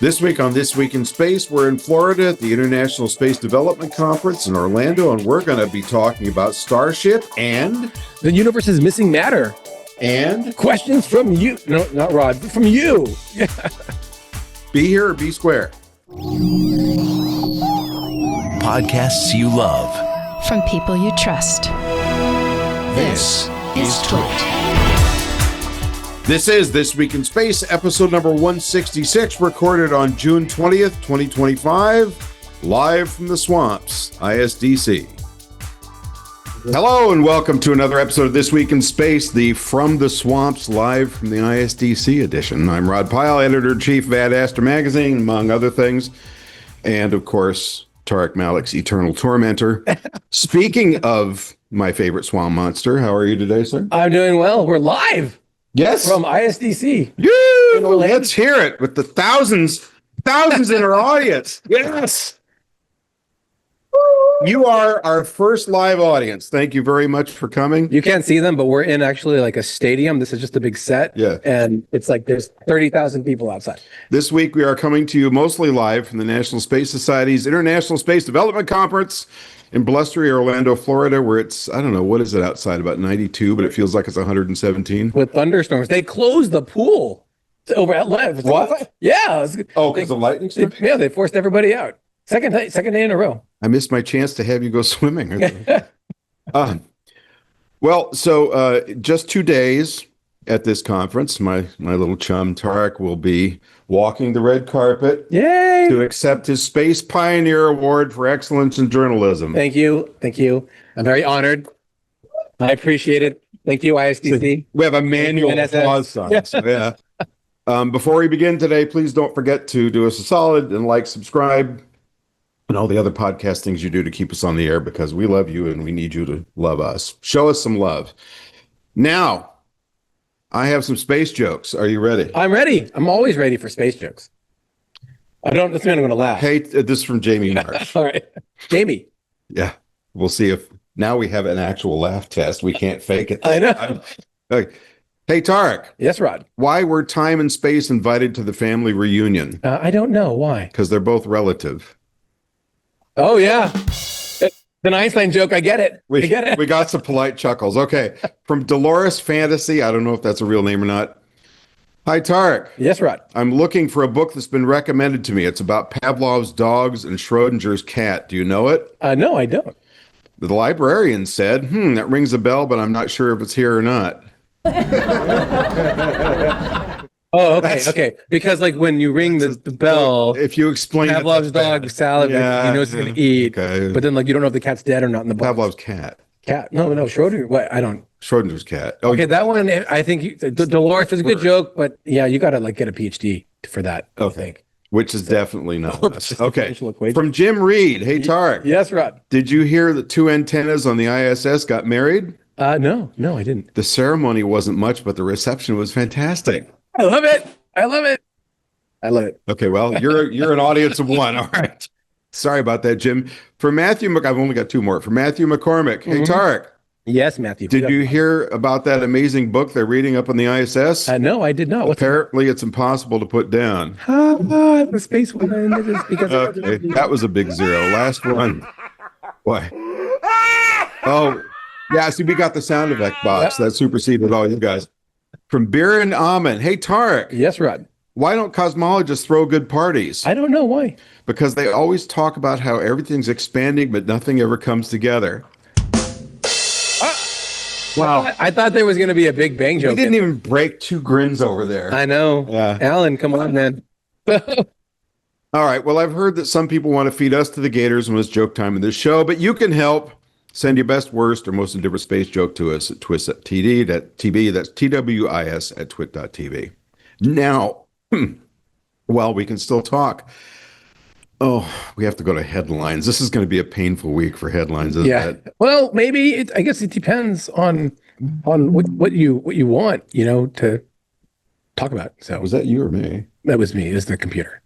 This week on This Week in Space, we're in Florida at the International Space Development Conference in Orlando, and we're going to be talking about Starship and the universe's missing matter. And questions from you. No, not Rod, from you. Yeah. Be here or be square. Podcasts you love. From people you trust. This is Twit. This is This Week in Space, episode number 166, recorded on June 20th, 2025, live from the swamps, ISDC. Hello and welcome to another episode of This Week in Space, the From the Swamps, live from the ISDC edition. I'm Rod Pyle, editor-in-chief of Ad Astra Magazine, among other things, and of course, Tariq Malik's eternal tormentor. Speaking of my favorite swamp monster, how are you today, sir? I'm doing well. We're live. Yes. From ISDC. Let's hear it with the thousands in our audience. Yes. You are our first live audience. Thank you very much for coming. You can't see them, but we're in actually like a stadium. This is just a big set. Yeah. And it's like there's 30,000 people outside. This week we are coming to you mostly live from the National Space Society's International Space Development Conference in blustery Orlando, Florida, where it's, I don't know, what is it outside? About 92, but it feels like it's 117. With thunderstorms. They closed the pool over at Live. What? Yeah. Because of lightning strike? Yeah, they forced everybody out. Second day in a row. I missed my chance to have you go swimming. So just 2 days at this conference, my little chum Tariq will be walking the red carpet. Yay! To accept his Space Pioneer Award for Excellence in Journalism. Thank you. I'm very honored. I appreciate it. Thank you, ISDC. We have a manual applause sign. So, yeah. Before we begin today, please don't forget to do us a solid and like, subscribe, and all the other podcast things you do to keep us on the air, because we love you and we need you to love us. Show us some love. Now, I have some space jokes. Are you ready? I'm ready. I'm always ready for space jokes. That's mean I'm going to laugh. Hey, this is from Jamie Marsh. All right. Jamie. Yeah. We'll see if now we have an actual laugh test. We can't fake it. I know. Okay. Hey, Tariq. Yes, Rod. Why were Time and Space invited to the family reunion? I don't know. Why? Because they're both relative. Oh, yeah. It's an Einstein joke. I get it. I get it. We got some polite chuckles. Okay. From Dolores Fantasy. I don't know if that's a real name or not. Hi, Tariq. Yes, Rod. I'm looking for a book that's been recommended to me. It's about Pavlov's dogs and Schrodinger's cat. Do you know it? No, I don't. The librarian said, that rings a bell, but I'm not sure if it's here or not. Oh, okay, okay. Because like when you ring the bell, if you explain Pavlov's dog salad, he knows he's gonna eat. Okay. But then like you don't know if the cat's dead or not in the box. Pavlov's cat. No, Schrodinger. What? I don't. Schrodinger's cat. Oh, okay, that one. I think Dolores is a good joke, but yeah, you got to like get a PhD for that. I think. Which is definitely not. Okay. From Jim Reed. Hey, Tariq. Yes, Rod. Did you hear that 2 antennas on the ISS got married? No, I didn't. The ceremony wasn't much, but the reception was fantastic. I love it. Okay, well, you're an audience of one. All right. Sorry about that, Jim. For Matthew, I've only got 2 more. For Matthew McCormick. Hey, Tariq. Yes, Matthew. Did you hear about that amazing book they're reading up on the ISS? No, I did not. Apparently, it's impossible to put down. The space woman. That was a big 0. Last one. Why? Oh, yeah. See, we got the sound effect box that superseded all you guys. From Beer and Almond. Hey, Tariq. Yes, Rod. Why don't cosmologists throw good parties? I don't know why. Because they always talk about how everything's expanding, but nothing ever comes together. Wow. I thought there was going to be a Big Bang joke. We didn't even break 2 grins over there. I know. Yeah. Alan, come on, man. All right. Well, I've heard that some people want to feed us to the gators when it's joke time in this show, but you can help. Send your best, worst, or most indifferent space joke to us at twis@td. That's TWIS at twit.tv. Now, well, we can still talk. Oh, we have to go to headlines. This is going to be a painful week for headlines, isn't it? Well, maybe I guess it depends on what you want, to talk about. So was that you or me? That was me. It was the computer.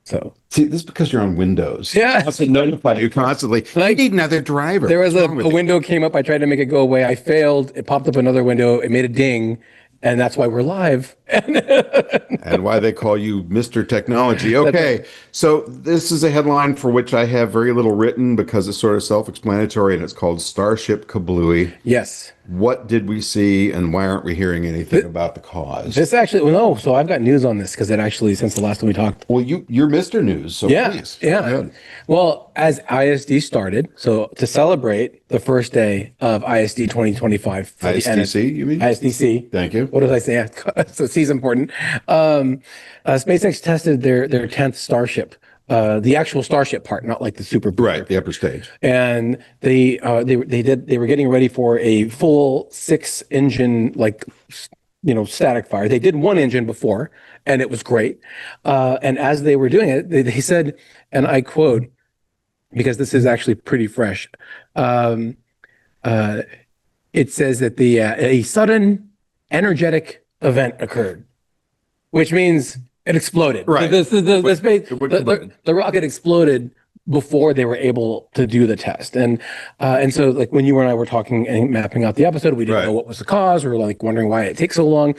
So see, this is because you're on Windows. Yeah, I have to notify you constantly. I need another driver. There was a window came up. I tried to make it go away. I failed. It popped up another window. It made a ding, and that's why we're live. And why they call you Mr. Technology. Okay, so this is a headline for which I have very little written because it's sort of self-explanatory, and it's called Starship Kablooey. Yes. What did we see, and why aren't we hearing anything about the cause? This actually, well, no, so I've got news on this because it actually, since the last time we talked. Well, you're Mr. News, so please. Yeah. Go ahead. Well, as ISD started, so to celebrate the first day of ISD 2025. For ISDC, you mean? ISDC. Thank you. What did I say? So C is important. SpaceX tested their 10th Starship. The actual Starship part, not like the super booster. Right, the upper stage. And they were getting ready for a full 6-engine, like, static fire. They did 1 engine before, and it was great. And as they were doing it, they said, and I quote, because this is actually pretty fresh. It says that a sudden energetic event occurred, which means it exploded. Right. The rocket exploded before they were able to do the test. And so, like, when you and I were talking and mapping out the episode, we didn't know what was the cause. We were like wondering why it takes so long.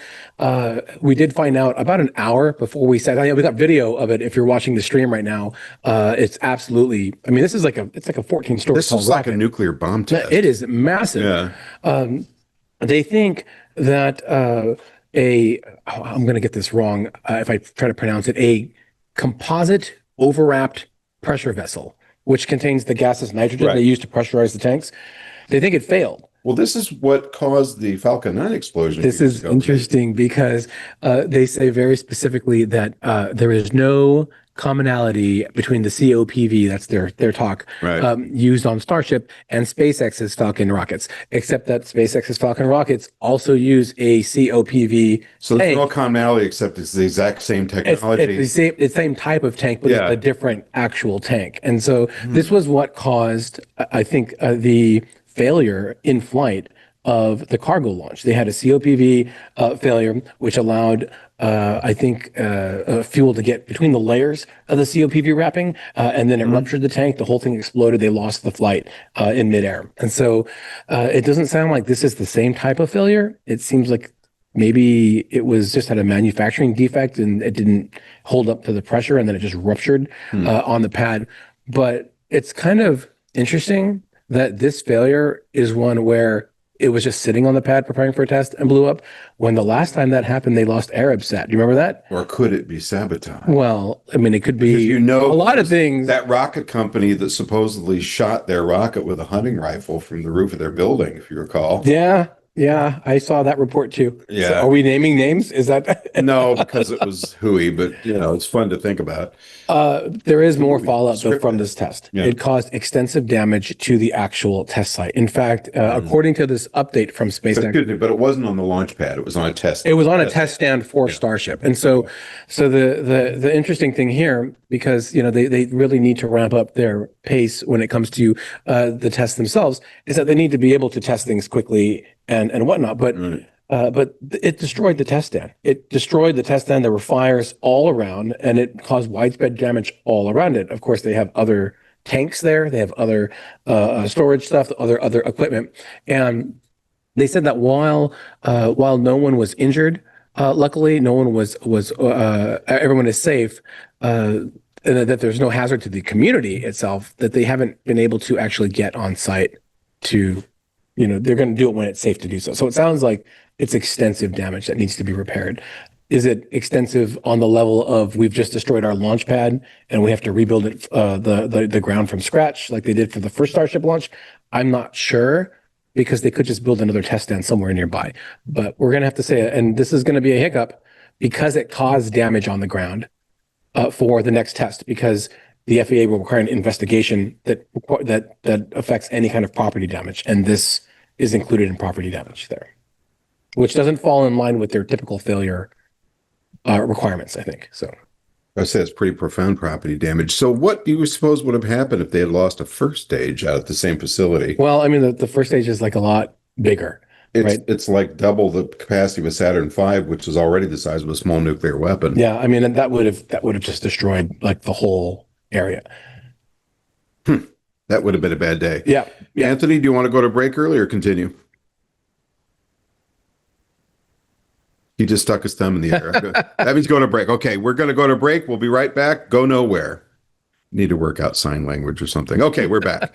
We did find out about an hour before we said, we got video of it. If you're watching the stream right now, it's absolutely, this is like it's like a 14-story. This is like a nuclear bomb test. It is massive. Yeah. They think that I'm going to get this wrong if I try to pronounce it, a composite overwrapped pressure vessel, which contains the gaseous nitrogen they use to pressurize the tanks. They think it failed. Well, this is what caused the Falcon 9 explosion. This is interesting because they say very specifically that there is no commonality between the COPV, that's their talk, used on Starship, and SpaceX's Falcon rockets, except that SpaceX's Falcon rockets also use a COPV So there's no commonality, except it's the exact same technology. It's the same type of tank, but it's a different actual tank. And so this was what caused, I think, the failure in flight of the cargo launch. They had a COPV failure, which allowed, fuel to get between the layers of the COPV wrapping, and then it ruptured the tank. The whole thing exploded. They lost the flight in midair. And so it doesn't sound like this is the same type of failure. It seems like maybe it was just had a manufacturing defect and it didn't hold up to the pressure, and then it just ruptured on the pad. But it's kind of interesting that this failure is one where it was just sitting on the pad preparing for a test and blew up. When the last time that happened, they lost Arabsat. Do you remember that? Or could it be sabotage? Well, it could be a lot of things. That rocket company that supposedly shot their rocket with a hunting rifle from the roof of their building, if you recall. Yeah, I saw that report too. Yeah. So are we naming names? Is that no, because it was hooey, but it's fun to think about. There is more fallout though from this test. Yeah. It caused extensive damage to the actual test site. In fact, according to this update from SpaceX, but it wasn't on the launch pad. It was on a test. It was on a test stand for Starship. And so the interesting thing here, because they really need to ramp up their pace when it comes to the tests themselves, is that they need to be able to test things quickly and whatnot. But it destroyed the test stand. It destroyed the test stand. There were fires all around, and it caused widespread damage all around it. Of course, they have other tanks there. They have other storage stuff, other equipment, and they said that while no one was injured, luckily no one was everyone is safe. And that there's no hazard to the community itself, that they haven't been able to actually get on site to, they're going to do it when it's safe to do so. So it sounds like it's extensive damage that needs to be repaired. Is it extensive on the level of we've just destroyed our launch pad and we have to rebuild it, the ground from scratch like they did for the first Starship launch? I'm not sure, because they could just build another test stand somewhere nearby. But we're going to have to say, and this is going to be a hiccup because it caused damage on the ground. For the next test, because the FAA will require an investigation that affects any kind of property damage, and this is included in property damage there, which doesn't fall in line with their typical failure requirements, I think. So I say it's pretty profound property damage. So what do you suppose would have happened if they had lost a first stage out at the same facility? Well, the first stage is like a lot bigger. It's like double the capacity of a Saturn V, which is already the size of a small nuclear weapon. Yeah, and that would have just destroyed like the whole area. That would have been a bad day. Yeah. Anthony, do you want to go to break early or continue? He just stuck his thumb in the air. That means go to break. Okay, we're going to go to break. We'll be right back. Go nowhere. Need to work out sign language or something. Okay, we're back.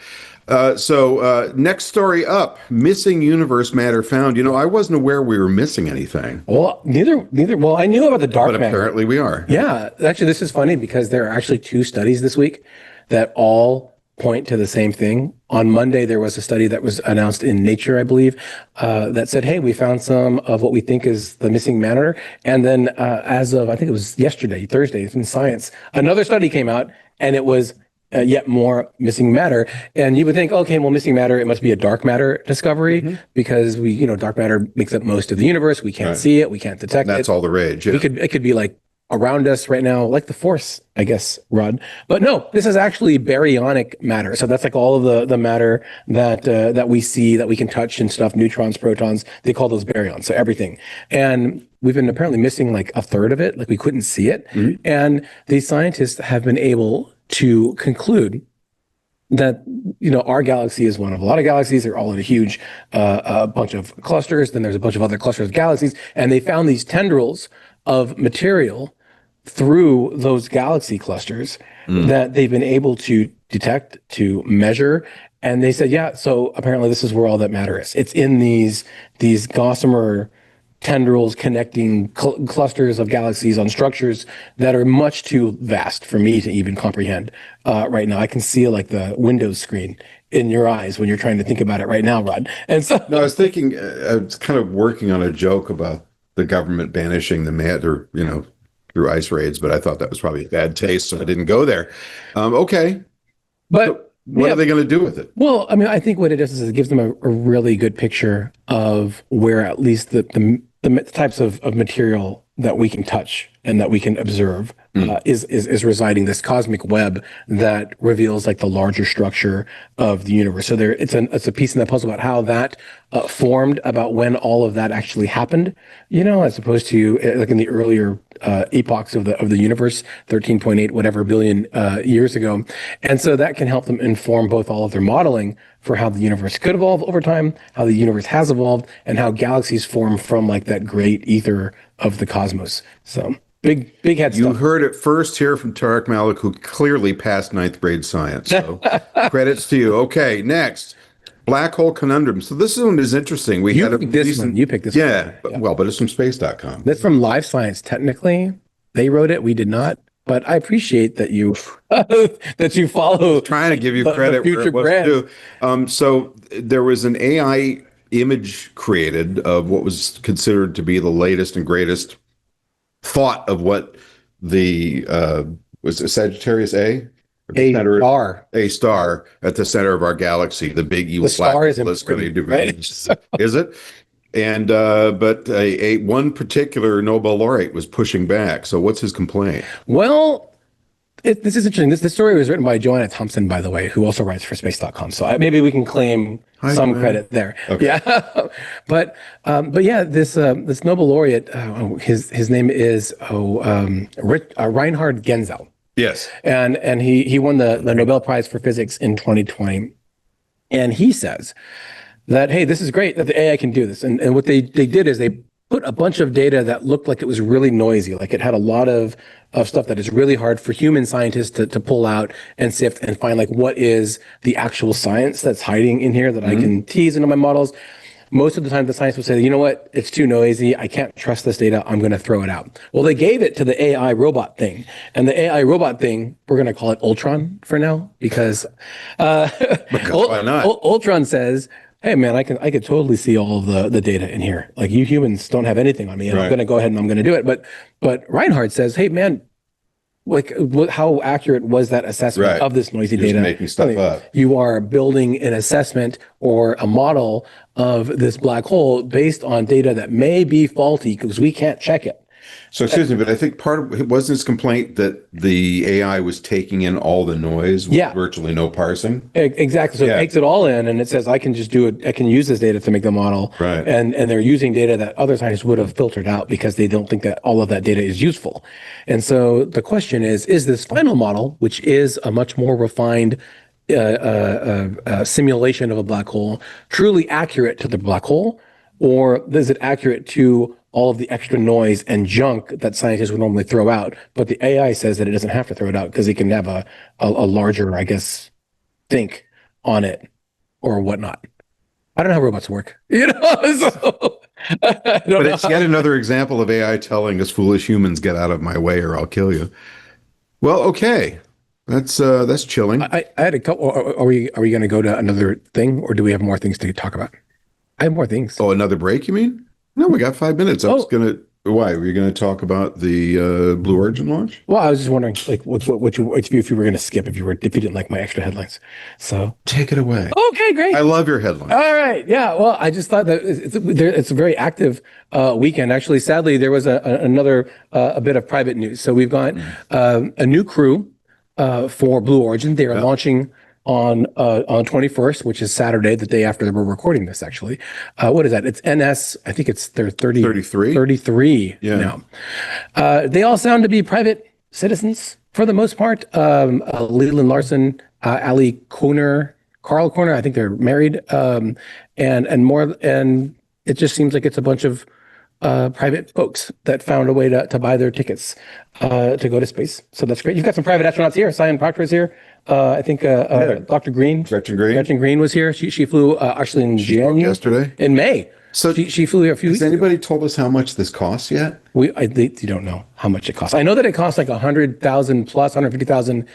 So next story up, missing universe matter found. You know, I wasn't aware we were missing anything. Well, neither. Well, I knew about the dark But matter. apparently we are. Yeah, actually, this is funny because there are actually 2 studies this week that all point to the same thing. On Monday, there was a study that was announced in Nature, I believe, that said, hey, we found some of what we think is the missing matter. And then as of, I think it was yesterday, Thursday, in Science, another study came out and it was yet more missing matter. And you would think, okay, well, missing matter, it must be a dark matter discovery because dark matter makes up most of the universe. We can't see it. We can't detect it. That's all the rage. Yeah. It could be like around us right now, like the Force, I guess, Rod. But no, this is actually baryonic matter. So that's like all of the matter that we see, that we can touch and stuff, neutrons, protons, they call those baryons. So everything. And we've been apparently missing like a third of it, like we couldn't see it. And these scientists have been able to conclude that, our galaxy is one of a lot of galaxies. They're all in a huge bunch of clusters. Then there's a bunch of other clusters of galaxies. And they found these tendrils of material through those galaxy clusters that they've been able to detect, to measure. And they said, yeah, so apparently this is where all that matter is. It's in these gossamer tendrils connecting clusters of galaxies on structures that are much too vast for me to even comprehend right now. I can see like the Windows screen in your eyes when you're trying to think about it right now, Rod. And so No, I was thinking, I was kind of working on a joke about the government banishing the matter, through ice raids, but I thought that was probably bad taste, so I didn't go there. Okay. But what are they going to do with it? Well, I mean, I think what it does is it gives them a really good picture of where at least the types of material that we can touch and that we can observe is residing, this cosmic web that reveals like the larger structure of the universe. So it's a piece in the puzzle about how that formed, about when all of that actually happened, as opposed to like in the earlier epochs of the universe, 13.8 whatever billion years ago. And so that can help them inform both all of their modeling for how the universe could evolve over time, how the universe has evolved, and how galaxies form from like that great ether of the cosmos. So big head stuff. You heard it first here from Tariq Malik, who clearly passed 9th grade science. So credits to you. Okay, next. Black hole conundrum. So this one is interesting. We had picked this one. You picked this one. Well, but it's from space.com. That's from Live Science. Technically, they wrote it. We did not. But I appreciate that you follow. Trying to give you credit where it was due. So there was an AI image created of what was considered to be the latest and greatest thought of what the was it Sagittarius A? A star at the center of our galaxy, the big evil black hole is going to do. Right? Is it? And but a one particular Nobel laureate was pushing back. So what's his complaint? Well, this is interesting. This story was written by Joanna Thompson, by the way, who also writes for space.com. So maybe we can claim some credit there. Okay. Yeah. But yeah, this Nobel laureate, his name is Reinhard Genzel. Yes. And he won the Nobel Prize for Physics in 2020. And he says that, hey, this is great that the AI can do this. And what they did is they put a bunch of data that looked like it was really noisy, like it had a lot of stuff that is really hard for human scientists to pull out and sift and find like what is the actual science that's hiding in here that I can tease into my models. Most of the time, the science will say, you know what, it's too noisy. I can't trust this data. I'm going to throw it out. Well, they gave it to the AI robot thing. And the AI robot thing, we're going to call it Ultron for now, because why not? Ultron says, hey, man, I could totally see all of the data in here. Like, you humans don't have anything on me. And I'm going to go ahead and I'm going to do it. But Reinhardt says, hey, man, like, how accurate was that assessment of this noisy data? Making stuff up. You are building an assessment or a model of this black hole based on data that may be faulty because we can't check it. So excuse me, but I think part of it wasn't his complaint that the AI was taking in all the noise with virtually no parsing. Exactly. So it takes it all in and it says, I can just do it. I can use this data to make the model. Right. And they're using data that other scientists would have filtered out because they don't think that all of that data is useful. And so the question is this final model, which is a much more refined simulation of a black hole, truly accurate to the black hole? Or is it accurate to all of the extra noise and junk that scientists would normally throw out. But the AI says that it doesn't have to throw it out because it can have a larger, I guess, think on it or whatnot. I don't know how robots work, so I don't But know it's yet another example of AI telling us foolish humans, get out of my way or I'll kill you. Well, okay. That's chilling. I had a couple. Are we going to go to another thing, or do we have more things to talk about? I have more things. Oh, another break, you mean? No, we got 5 minutes. I was gonna. Why were you going to talk about the Blue Origin launch? Well, I was just wondering, like, if you were going to skip if you didn't like my extra headlines. So take it away. Okay, great. I love your headline. All right, yeah. Well, I just thought that it's a very active weekend. Actually, sadly, there was another bit of private news. So we've got a new crew for Blue Origin. They are launching on 21st, which is Saturday, the day after we're recording this, actually. What is that? It's NS, I think it's their 33 now. They all sound to be private citizens for the most part. Leland Larson, Ali Koner, Carl Corner, I think they're married. And more, and it just seems like it's a bunch of private folks that found a way to buy their tickets to go to space. So that's great. You've got some private astronauts here. Cyan Proctor is here. I think Dr. Green. Gretchen Green was here. She flew actually in January. Yesterday. In May. So she flew here a few weeks ago. Has anybody told us how much this costs yet? You don't know how much it costs. I know that it costs like 100,000 plus 150,000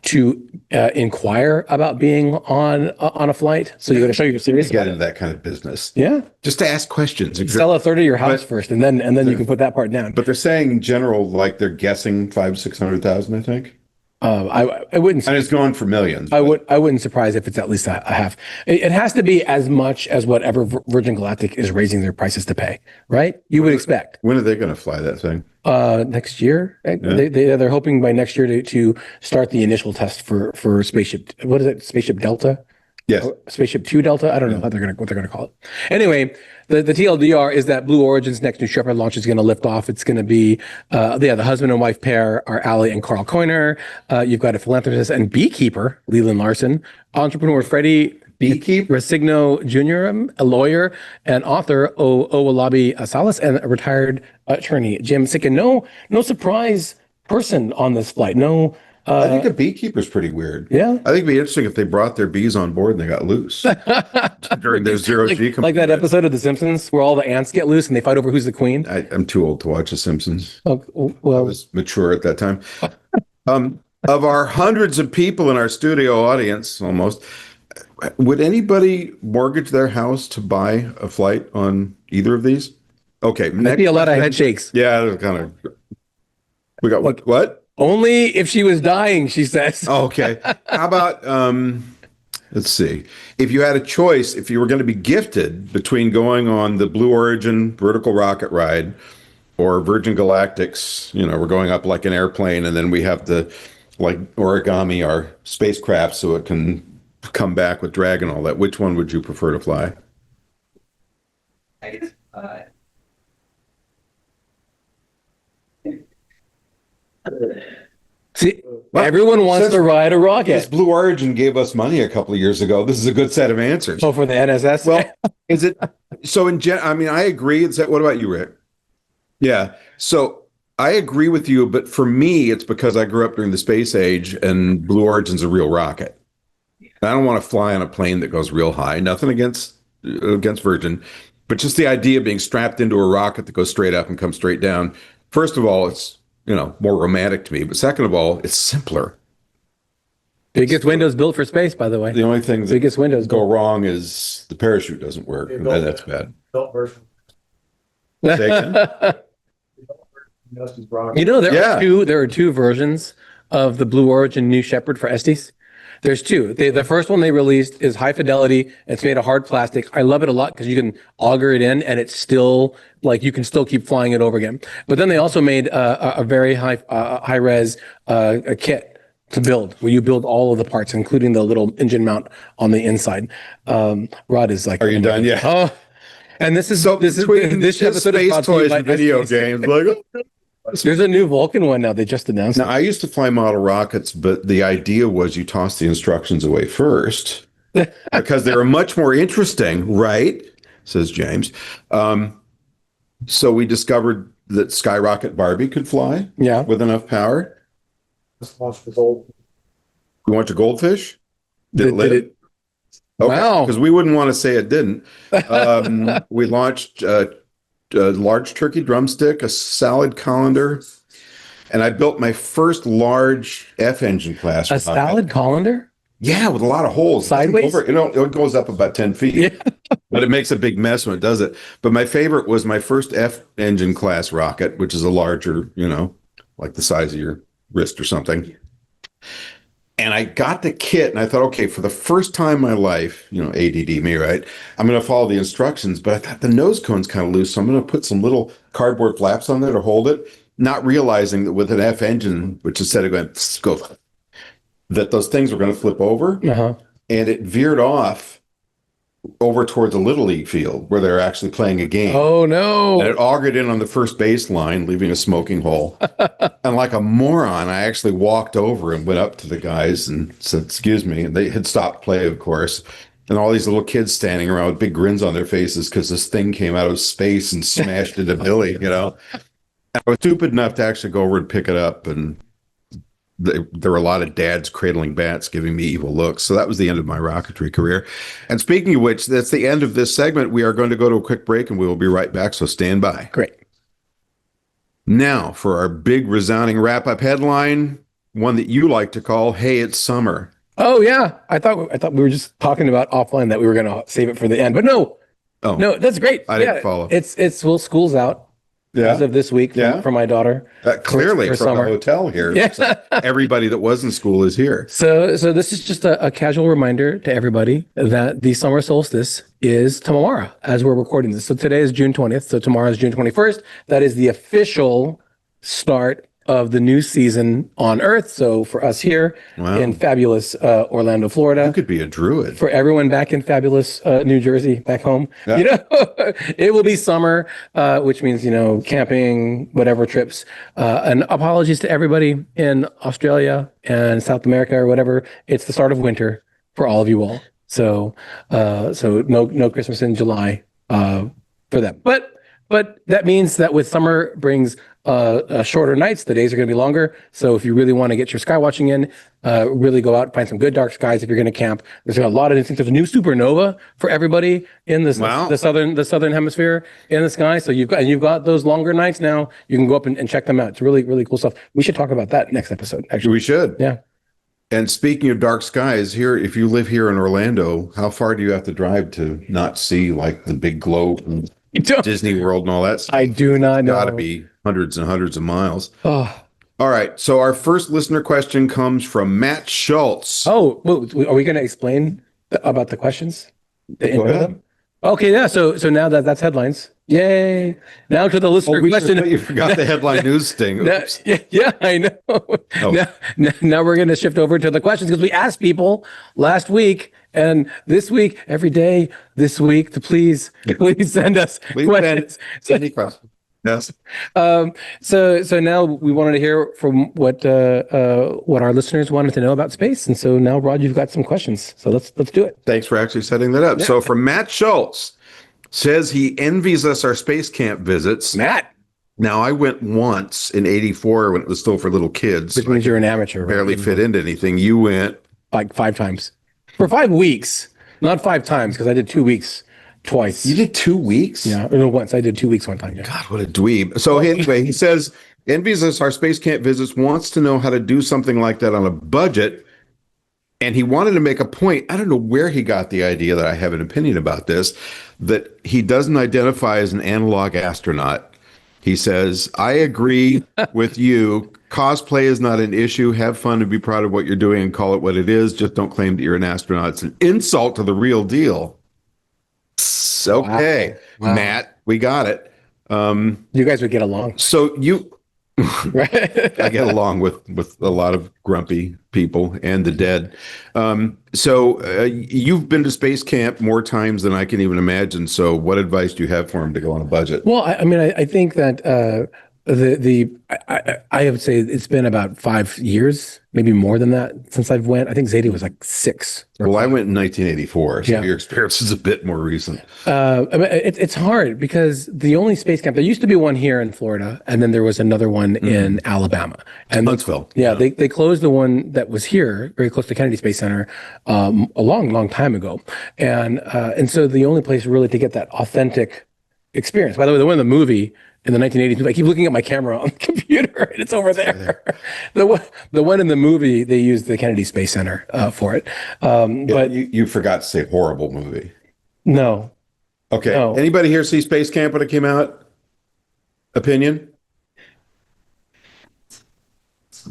to inquire about being on a flight. So you got to show you're serious. Get into that kind of business. Yeah. Just to ask questions. Sell a third of your house first, and then you can put that part down. But they're saying in general, like they're guessing 500,000-600,000, I think. I wouldn't. And it's going for millions. I wouldn't surprise if it's at least a half. It has to be as much as whatever Virgin Galactic is raising their prices to pay, right? You would expect. When are they going to fly that thing? Next year. Yeah. They're hoping by next year to start the initial test for Spaceship. What is it? Spaceship Delta? Yes. Spaceship 2 Delta. I don't know what they're gonna call it. Anyway, the TLDR is that Blue Origin's next New Shepard launch is going to lift off. It's going to be the husband and wife pair are Ali and Carl Koiner. You've got a philanthropist and beekeeper, Leland Larson, entrepreneur Freddie Resigno Jr., a lawyer and author Owolabi Salas, and a retired attorney Jim Sicken. No surprise person on this flight. No. I think a beekeeper's pretty weird. Yeah. I think it'd be interesting if they brought their bees on board and they got loose during their zero-G. Like that episode of The Simpsons where all the ants get loose and they fight over who's the queen. I'm too old to watch The Simpsons. Oh, well, I was mature at that time. Of our hundreds of people in our studio audience, almost, would anybody mortgage their house to buy a flight on either of these? Okay. Maybe a lot of head shakes. Yeah, kind of. We got what? Only if she was dying, she says. Okay. How about, let's see. If you had a choice, if you were going to be gifted between going on the Blue Origin vertical rocket ride or Virgin Galactic's, we're going up like an airplane and then we have to like origami our spacecraft so it can come back with drag and all that, which one would you prefer to fly? See, everyone wants to ride a rocket. This Blue Origin gave us money a couple of years ago. This is a good set of answers. Oh, for the NSS? Well, is it? So I agree. What about you, Rick? Yeah. So I agree with you, but for me, it's because I grew up during the space age and Blue Origin's a real rocket. And I don't want to fly on a plane that goes real high. Nothing against Virgin, but just the idea of being strapped into a rocket that goes straight up and comes straight down. First of all, it's more romantic to me. But second of all, it's simpler. Biggest windows built for space, by the way. The only thing that biggest windows go wrong is the parachute doesn't work. And then that's bad. Built version. There are two versions of the Blue Origin New Shepard for Estes. There's two. The first one they released is high fidelity. It's made of hard plastic. I love it a lot because you can auger it in and it's still you can still keep flying it over again. But then they also made a very high res a kit to build where you build all of the parts, including the little engine mount on the inside. Rod is like, are you done? Yeah. Oh, and this episode space toys and video games. There's a new Vulcan one now. They just announced. Now, I used to fly model rockets, but the idea was you toss the instructions away first because they were much more interesting, right? Says James. So we discovered that Skyrocket Barbie could fly Yeah. with enough power. We went to Goldfish. Did it Did live? it? Okay, Wow. because we wouldn't want to say it didn't. We launched a large turkey drumstick, a salad colander, and I built my first large F engine class A rocket. salad colander? Yeah, with a lot of holes. Sideways? It goes up about 10 feet. Yeah. But it makes a big mess when it does it. But my favorite was my first F engine class rocket, which is a larger, like the size of your wrist or something. And I got the kit and I thought, okay, for the first time in my life, ADD me, right? I'm going to follow the instructions, but I thought the nose cone's kind of loose. So I'm going to put some little cardboard flaps on there to hold it, not realizing that with an F engine, which instead of going, go, that those things were going to flip over. Uh-huh. And it veered off over towards a little league field where they're actually playing a game. Oh, no. And it augured in on the first base line, leaving a smoking hole. And like a moron, I actually walked over and went up to the guys and said, excuse me. And they had stopped play, of course. And all these little kids standing around with big grins on their faces because this thing came out of space and smashed into Billy, And I was stupid enough to actually go over and pick it up. And there were a lot of dads cradling bats giving me evil looks. So that was the end of my rocketry career. And speaking of which, that's the end of this segment. We are going to go to a quick break and we will be right back. So stand by. Great. Now for our big resounding wrap-up headline, one that you like to call, Hey, It's Summer. Oh, yeah. I thought we were just talking about offline that we were going to save it for the end. But no, that's great. I didn't follow. Well, school's out. As of this week for my daughter. Clearly for from summer. a hotel here. Yeah. So everybody that was in school is here. So this is just a casual reminder to everybody that the summer solstice is tomorrow as we're recording this. So today is June 20th. So tomorrow is June 21st. That is the official start of the new season on Earth. So for us here in fabulous Orlando, Florida. You could be a druid. For everyone back in fabulous New Jersey, back home, it will be summer, which means, camping, whatever trips. And apologies to everybody in Australia and South America or whatever. It's the start of winter for all of you all. So no Christmas in July for them. But that means that with summer brings shorter nights, the days are going to be longer. So if you really want to get your sky watching in, really go out and find some good dark skies if you're going to camp. There's a lot of things. There's a new supernova for everybody in the southern hemisphere in the sky. So you've got those longer nights now. You can go up and check them out. It's really, really cool stuff. We should talk about that next episode, actually. We should. Yeah. And speaking of dark skies, here, if you live here in Orlando, how far do you have to drive to not see like the big glow from Disney World and all that stuff? I do not know. Got to be hundreds and hundreds of miles. Oh. All right. So our first listener question comes from Matt Schultz. Oh, well, are we going to explain about the questions? Go ahead. Okay, yeah. So now that's headlines. Yay! Now to the listener question. You forgot the headline news sting. Yeah, I know. Oh. Now we're going to shift over to the questions because we asked people last week and this week, every day this week, to please send us questions. Send me questions. Yes. So now we wanted to hear from what our listeners wanted to know about space, and so now Rod, you've got some questions. So let's do it. Thanks for actually setting that up. Yeah. So from Matt Schultz, says he envies us our space camp visits. Matt. Now I went once in '84 when it was still for little kids. Which means you're an amateur. Barely fit into anything. You went like 5 times for 5 weeks, not 5 times because I did 2 weeks. Twice. You did 2 weeks? Yeah, no, once. I did 2 weeks one time. Yeah. God, what a dweeb. So anyway, he says, envies us our space camp visits, wants to know how to do something like that on a budget. And he wanted to make a point. I don't know where he got the idea that I have an opinion about this, that he doesn't identify as an analog astronaut. He says, I agree with you. Cosplay is not an issue. Have fun and be proud of what you're doing and call it what it is. Just don't claim that you're an astronaut. It's an insult to the real deal. Okay, wow. Matt, we got it. You guys would get along. So right? I get along with a lot of grumpy people and the dead. So you've been to space camp more times than I can even imagine. So what advice do you have for him to go on a budget? Well, I think that I would say it's been about 5 years maybe more than that since I've went. I think Zadie was like 6. Well, I went in 1984, so Yeah. your experience is a bit more recent. I mean, it's hard because the only space camp, there used to be one here in Florida, and then there was another one in Alabama. And Huntsville. Yeah, they closed the one that was here, very close to Kennedy Space Center, a long time ago. And so the only place really to get that authentic experience. By the way, the one in the movie in the 1980s movie, I keep looking at my camera on the computer, and it's over there. The one in the movie, they used the Kennedy Space Center for it. But You forgot to say horrible movie. no. Okay. No. Anybody here see Space Camp when it came out? Opinion?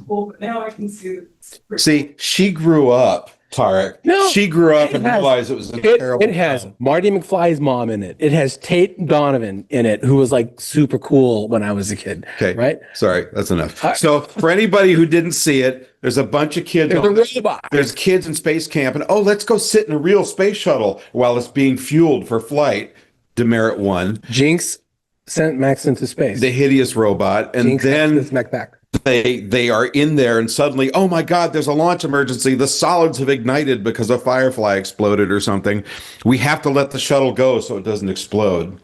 Well, but now I can see it. See, she grew up, Tariq. No, she grew up it and has- realized it was a It terrible has film. Marty McFly's mom in it. It has Tate Donovan in it, who was like super cool when I was a kid. Okay. Right? Sorry, that's enough. So for anybody who didn't see it, there's a bunch of kids. There's a robot. There's kids in space camp, and let's go sit in a real space shuttle while it's being fueled for flight. Demerit 1, Jinx sent Max into space. the hideous robot, and Jinx then sent Max back. they are in there, and suddenly, oh my God, there's a launch emergency. The solids have ignited because a Firefly exploded or something. We have to let the shuttle go so it doesn't explode.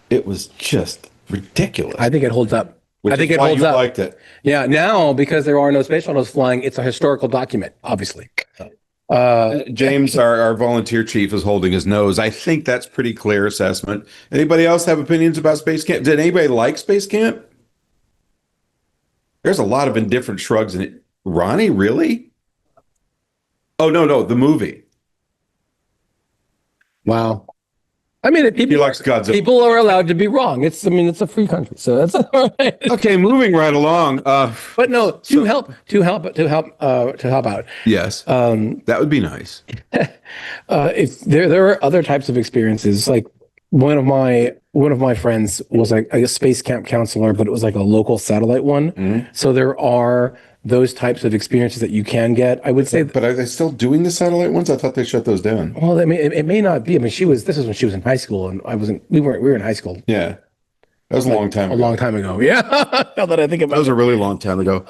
It was just ridiculous. I think it holds up. Which I think is it why holds you up. liked it. Yeah, now because there are no space shuttles flying, it's a historical document, obviously. James, our volunteer chief, is holding his nose. I think that's pretty clear assessment. Anybody else have opinions about Space Camp? Did anybody like Space Camp? There's a lot of indifferent shrugs in it. Ronnie, really? Oh, no, the movie. Wow. I mean, He likes Godzilla. people are allowed to be wrong. It's a free country, so that's all right. Okay, moving right along. But no, to help out. Yes, that would be nice. If there are other types of experiences, like one of my friends was like a space camp counselor, but it was like a local satellite one. So there are those types of experiences that you can get. I would say, But are they still doing the satellite ones? I thought they shut those down. well, I mean, it may not be. I mean, this is when she was in high school, and I wasn't. We were in high school Yeah, that was a long time a ago. long time ago. Yeah, now that I think That about was a really long time ago.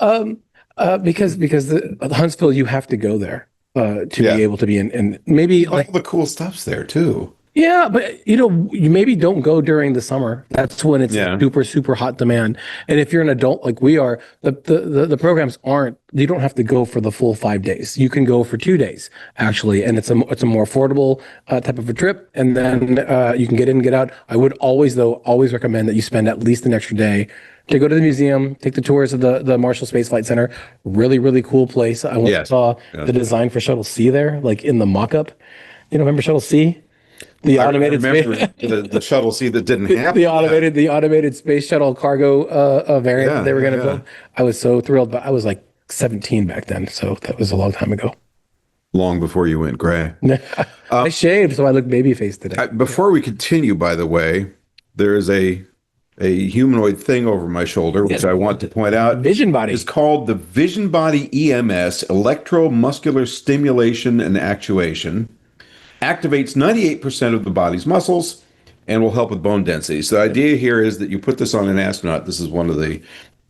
because the Huntsville, you have to go there to Yeah. be able to be in, and maybe All like. the cool stuff's there too. Yeah, but you maybe don't go during the summer. That's when it's Yeah. super, super hot demand. And if you're an adult like we are, the programs aren't. You don't have to go for the full 5 days. You can go for 2 days actually, and it's a more affordable type of a trip. And then you can get in and get out. I would always recommend that you spend at least an extra day to go to the museum, take the tours of the Marshall Space Flight Center. Really, really cool place. I went and saw the design for Shuttle C there, like in the mock-up. Remember Shuttle C? The automated I remember space, the shuttle C that didn't happen. the automated space shuttle cargo variant Yeah, that they were going to yeah. build. I was so thrilled, but I was like 17 back then, so that was a long time ago. Long before you went gray. I shaved, so I look baby faced today. Before we continue, by the way, there is a humanoid thing over my shoulder, which I want to point out. Vision body. It's called the Vision Body EMS, electromuscular stimulation and actuation. Activates 98% of the body's muscles and will help with bone density. So the idea here is that you put this on an astronaut. This is one of the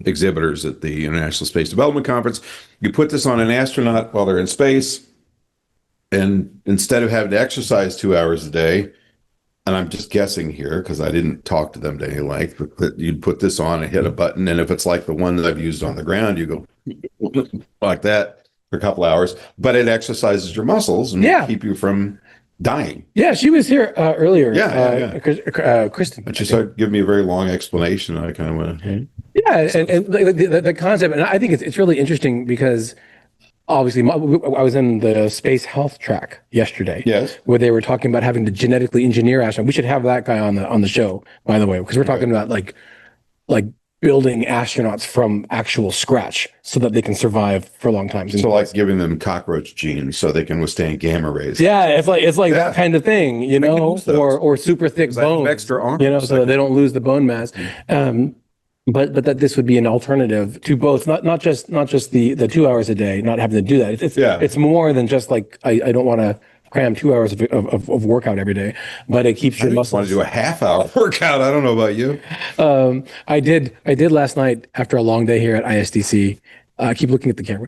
exhibitors at the International Space Development Conference. You put this on an astronaut while they're in space, and instead of having to exercise 2 hours a day, and I'm just guessing here because I didn't talk to them to any length, but that you'd put this on and hit a button, and if it's like the one that I've used on the ground, you go like that for a couple hours, but it exercises your muscles and will keep you from dying. Yeah, she was here earlier. Yeah. Kristen. But you started giving me a very long explanation. And I kind of went, Yeah, and the concept, and I think it's really interesting because obviously I was in the space health track yesterday. Yes. Where they were talking about having to genetically engineer astronauts. We should have that guy on the show, by the way, because we're talking about like building astronauts from actual scratch so that they can survive for long times. so like giving them cockroach genes so they can withstand gamma rays. Yeah, it's like that kind of thing, use those. or super thick I have bone, extra arms. so that they don't lose the bone mass. But that this would be an alternative to both, not just the 2 hours a day, not having to do that. It's more than just like I don't want to cram 2 hours of workout every day, but it keeps your I just want muscles. to do a half-hour workout. I don't know about you. I did last night after a long day here at ISDC, I keep looking at the camera.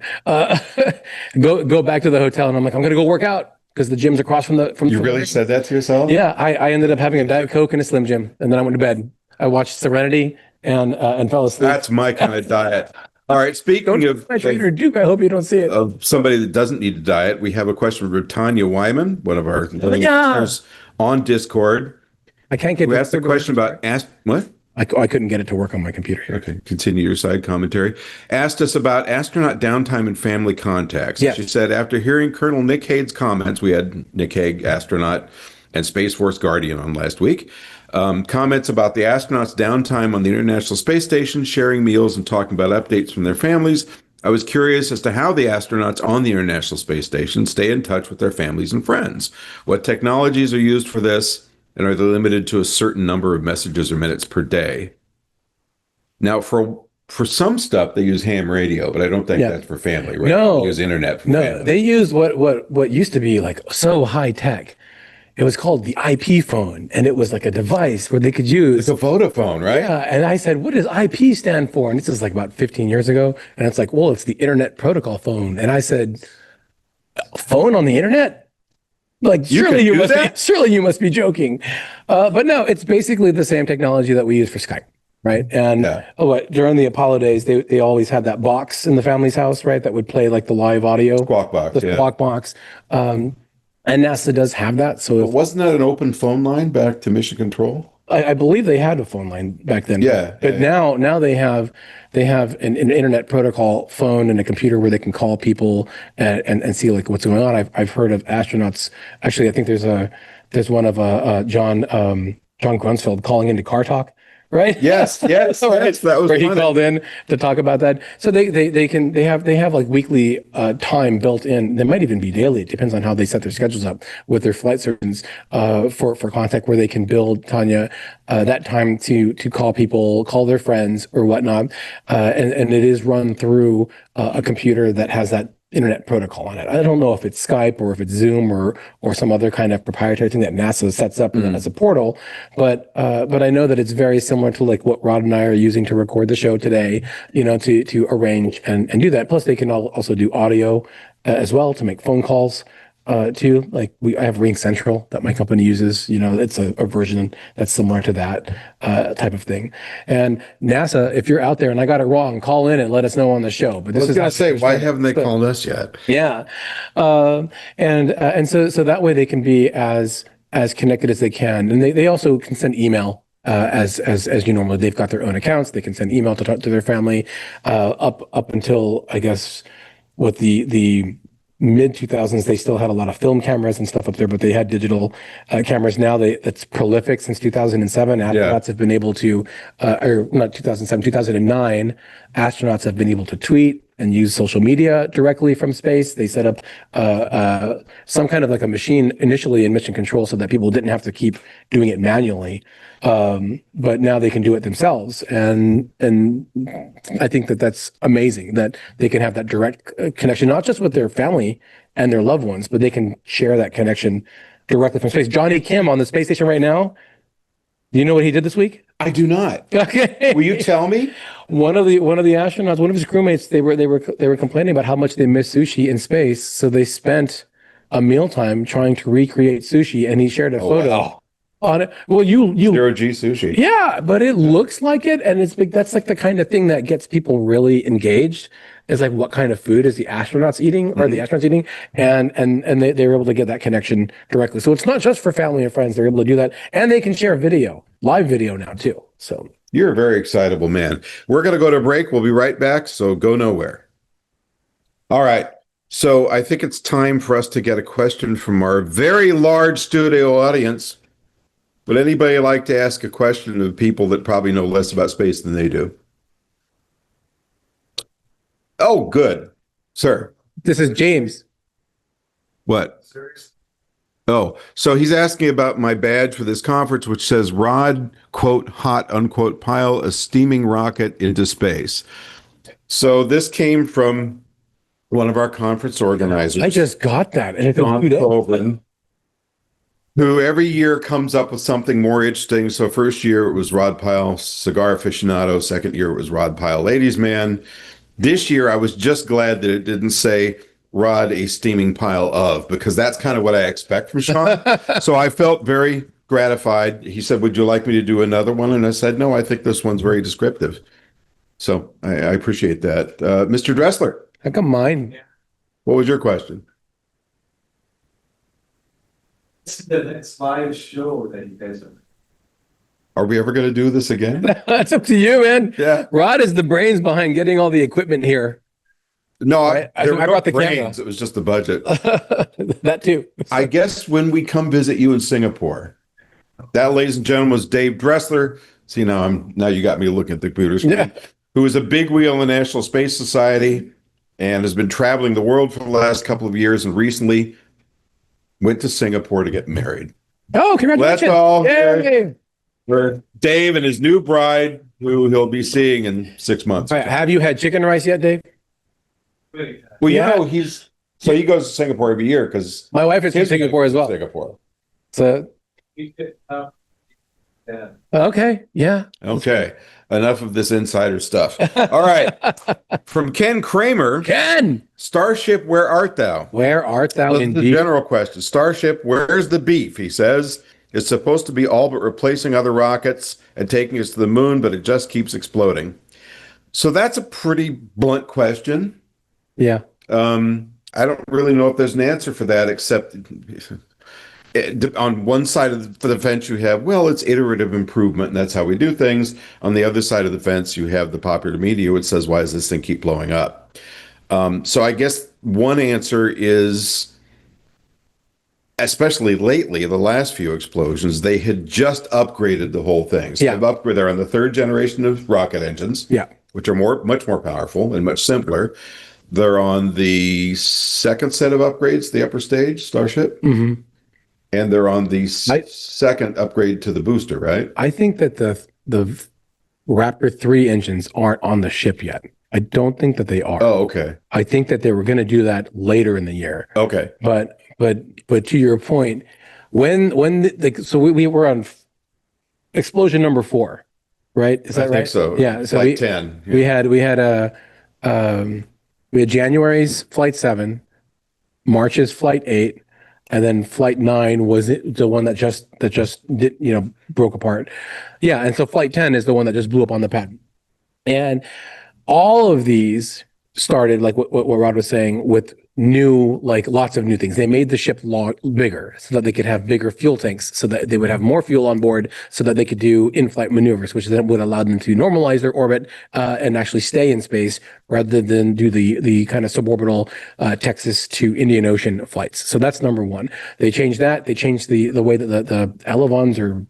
Go back to the hotel, and I'm like, I'm gonna go work out because the gym's across from the. You really said that to yourself? Yeah, I ended up having a Diet Coke and a Slim Jim, and then I went to bed. I watched Serenity and fell asleep. That's my kind of diet. All right. Speaking of my trainer Duke, I hope you don't see it. Of somebody that doesn't need to diet, we have a question from Tanya Wyman, one of our listeners on Discord. I can't get. We asked the question about what? I couldn't get it to work on my computer here. Okay, continue your side commentary. Asked us about astronaut downtime and family contacts. Yes. She said, after hearing Colonel Nick Hague's comments, we had Nick Hague, astronaut and Space Force Guardian on last week, comments about the astronauts' downtime on the International Space Station, sharing meals and talking about updates from their families. I was curious as to how the astronauts on the International Space Station stay in touch with their families and friends. What technologies are used for this? And are they limited to a certain number of messages or minutes per day? Now, for some stuff, they use ham radio, but I don't think that's for family, right? No. They use internet for No, family. they use what used to be like so high tech. It was called the IP phone, and it was like a device where they could use. It's a Vodafone, right? Yeah, and I said, what does IP stand for? And this is like about 15 years ago. And it's like, well, it's the Internet Protocol phone. And I said, phone on the internet? Like, surely you must be joking. But no, it's basically the same technology that we use for Skype, right? And during the Apollo days, they always had that box in the family's house, right? That would play like the live audio. Squawk box. The squawk box. And NASA does have that. So wasn't that an open phone line back to Mission Control? I believe they had a phone line back then. But now they have an internet protocol phone and a computer where they can call people and see like what's going on. I've heard of astronauts. Actually, I think there's one of John Grunsfeld calling into Car Talk. Right. Yes. That was where he funny. called in to talk about that. So they have like weekly time built in. They might even be daily. It depends on how they set their schedules up with their flight surgeons for contact, where they can build, Tanya, that time to call people, call their friends or whatnot, and it is run through a computer that has that internet protocol on it. I don't know if it's Skype or if it's Zoom or some other kind of proprietary thing that NASA sets up as a portal, but I know that it's very similar to like what Rod and I are using to record the show today, to arrange and do that. Plus they can also do audio as well to make phone calls too. Like I have Ring Central that my company uses. It's a version that's similar to that type of thing. And NASA, if you're out there and I got it wrong, call in and let us know on the show. But this I was going to say, why haven't they called us yet? Yeah, and so that way they can be as connected as they can, and they also can send email. As you normally, they've got their own accounts. They can send email to their family up until, I guess, what the mid 2000s, they still had a lot of film cameras and stuff up there, but they had digital cameras. Now that's prolific since 2007. Astronauts have been able to, or not 2007, 2009, astronauts have been able to tweet and use social media directly from space. They set up some kind of like a machine initially in mission control so that people didn't have to keep doing it manually. But now they can do it themselves. And I think that's amazing that they can have that direct connection, not just with their family and their loved ones, but they can share that connection directly from space. Johnny Kim on the space station right now. Do you know what he did this week? I do not. Okay. Will you tell me? One of the astronauts, one of his crewmates, they were complaining about how much they miss sushi in space. So they spent a mealtime trying to recreate sushi, and he shared a photo. Wow. On it. Well, you Zero G sushi. yeah, but it looks like it, and it's big. That's like the kind of thing that gets people really engaged. Is like, what kind of food is the astronauts eating, or the astronauts eating, and they were able to get that connection directly. So it's not just for family and friends; they're able to do that, and they can share live video now too. So You're a very excitable man. We're going to go to a break. We'll be right back. So go nowhere. All right. So I think it's time for us to get a question from our very large studio audience. Would anybody like to ask a question of people that probably know less about space than they do? Oh, good. Sir. this is James. What? Oh, so he's asking about my badge for this conference, which says Rod, quote, hot, unquote, Pyle a steaming rocket into space. So this came from one of our conference organizers. I just got that, and it Don feels good. Colvin, who every year comes up with something more interesting. So first year it was Rod Pyle, cigar aficionado. Second year it was Rod Pyle, ladies man. This year, I was just glad that it didn't say Rod a steaming pile of, because that's kind of what I expect from Sean. So I felt very gratified. He said, "Would you like me to do another one?" And I said, "No, I think this one's very descriptive." So I appreciate that. Mr. Dressler, How come mine? what was your question? This is the next live show that you guys are. Are we ever going to do this again? That's up to you, man. Yeah. Rod is the brains behind getting all the equipment here. No, I there were no brought the brains. camera. It was just the budget. That too. I guess when we come visit you in Singapore. That, ladies and gentlemen, was Dave Dressler. See, now you got me looking at the computer screen. Yeah. Who is a big wheel in the National Space Society and has been traveling the world for the last couple of years and recently went to Singapore to get married. Oh, congratulations. Let's all Yay. for Dave and his new bride, who he'll be seeing in 6 months. All right, have you had chicken rice yet, Dave? Well, Yeah. he goes to Singapore every year because My wife is from Singapore as well. Singapore. So, Yeah. okay. Yeah. Okay. Enough of this insider stuff. All right. From Ken Kramer, Ken, Starship, where art thou? where art thou Well, the indeed? general question. Starship, where's the beef? He says it's supposed to be all but replacing other rockets and taking us to the moon, but it just keeps exploding. So that's a pretty blunt question. Yeah. I don't really know if there's an answer for that, except on one side of the fence you have, well, it's iterative improvement, and that's how we do things. On the other side of the fence, you have the popular media, which says, why does this thing keep blowing up? So I guess one answer is, especially lately, the last few explosions, they had just upgraded the whole thing. So Yeah. they're on the third generation of rocket engines, Yeah. which are much more powerful and much simpler. They're on the second set of upgrades, the upper stage, Starship. Mm-hmm. And they're on the second upgrade to the booster, right? I think that the Raptor 3 engines aren't on the ship yet. I don't think that they are. Oh, okay. I think that they were going to do that later in the year. Okay. But to your point, so we were on explosion number 4, right? Is that I right? think so. Yeah. So Flight 10. we had January's flight 7, March's flight 8, and then flight 9 was the one that just did, broke apart. Yeah, and so flight 10 is the one that just blew up on the pad. And all of these started, like what Rod was saying, with lots of new things. They made the ship bigger so that they could have bigger fuel tanks, so that they would have more fuel on board, so that they could do in-flight maneuvers, which then would allow them to normalize their orbit and actually stay in space rather than do the kind of suborbital Texas to Indian Ocean flights. So that's number one. They changed that. They changed the way that the elevons or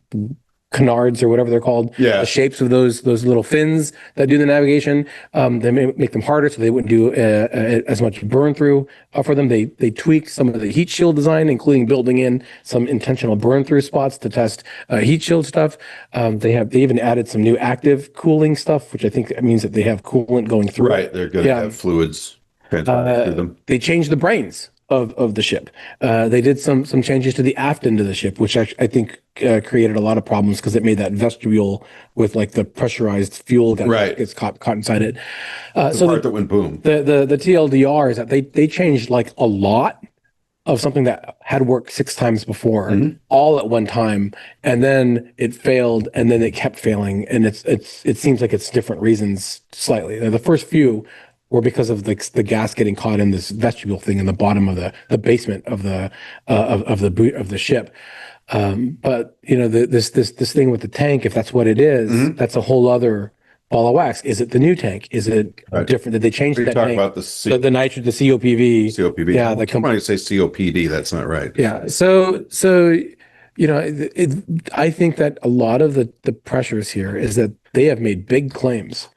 canards or whatever they're called, Yeah. the shapes of those little fins that do the navigation. They make them harder so they wouldn't do as much burn through for them. They tweaked some of the heat shield design, including building in some intentional burn through spots to test heat shield stuff. They even added some new active cooling stuff, which I think means that they have coolant going through. Right. They're going to have fluids transferred through them. They changed the brains of the ship. They did some changes to the aft end of the ship, which I think created a lot of problems because it made that vestibule with like the pressurized fuel that gets caught inside it. The part that went boom. The TLDR is that they changed like a lot of something that had worked 6 times before, all at one time, and then it failed, and then it kept failing, and it seems like it's different reasons slightly. The first few were because of the gas getting caught in this vestibule thing in the bottom of the basement of the ship. But this thing with the tank, if that's what it is, that's a whole other ball of wax. Is it the new tank? Is it different? Did they change that Talk tank? about the The COPV. COPV. Yeah, I'm trying to say COPD. That's not right. Yeah. So I think that a lot of the pressures here is that they have made big claims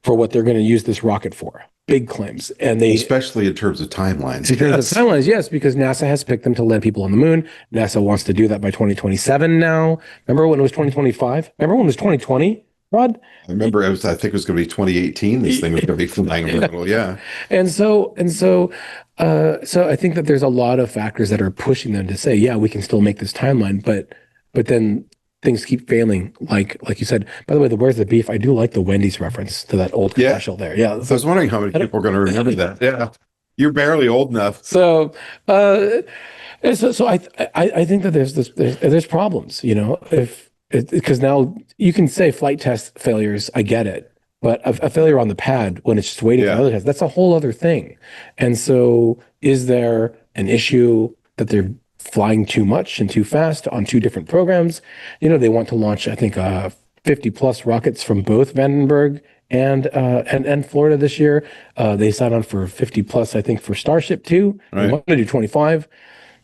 for what they're going to use this rocket for. Big claims. And Especially in terms of timelines. in terms of timelines, yes, because NASA has picked them to land people on the moon. NASA wants to do that by 2027 now. Remember when it was 2025? Remember when it was 2020, Rod? I remember I think it was going to be 2018. This thing was going to be flying in the middle. Yeah. And so I think that there's a lot of factors that are pushing them to say, yeah, we can still make this timeline, but then things keep failing, like you said. By the way, the where's the beef? I do like the Wendy's reference to that old commercial there. Yeah. I was wondering how many people are going to remember that. Yeah. You're barely old enough. So, so I think that there's problems, because now you can say flight test failures. I get it, but a failure on the pad when it's just waiting for another test, that's a whole other thing. And so, is there an issue that they're flying too much and too fast on two different programs? They want to launch, I think, 50 plus rockets from both Vandenberg and Florida this year. They signed on for 50 plus, I think, for Starship too. They want to do 25.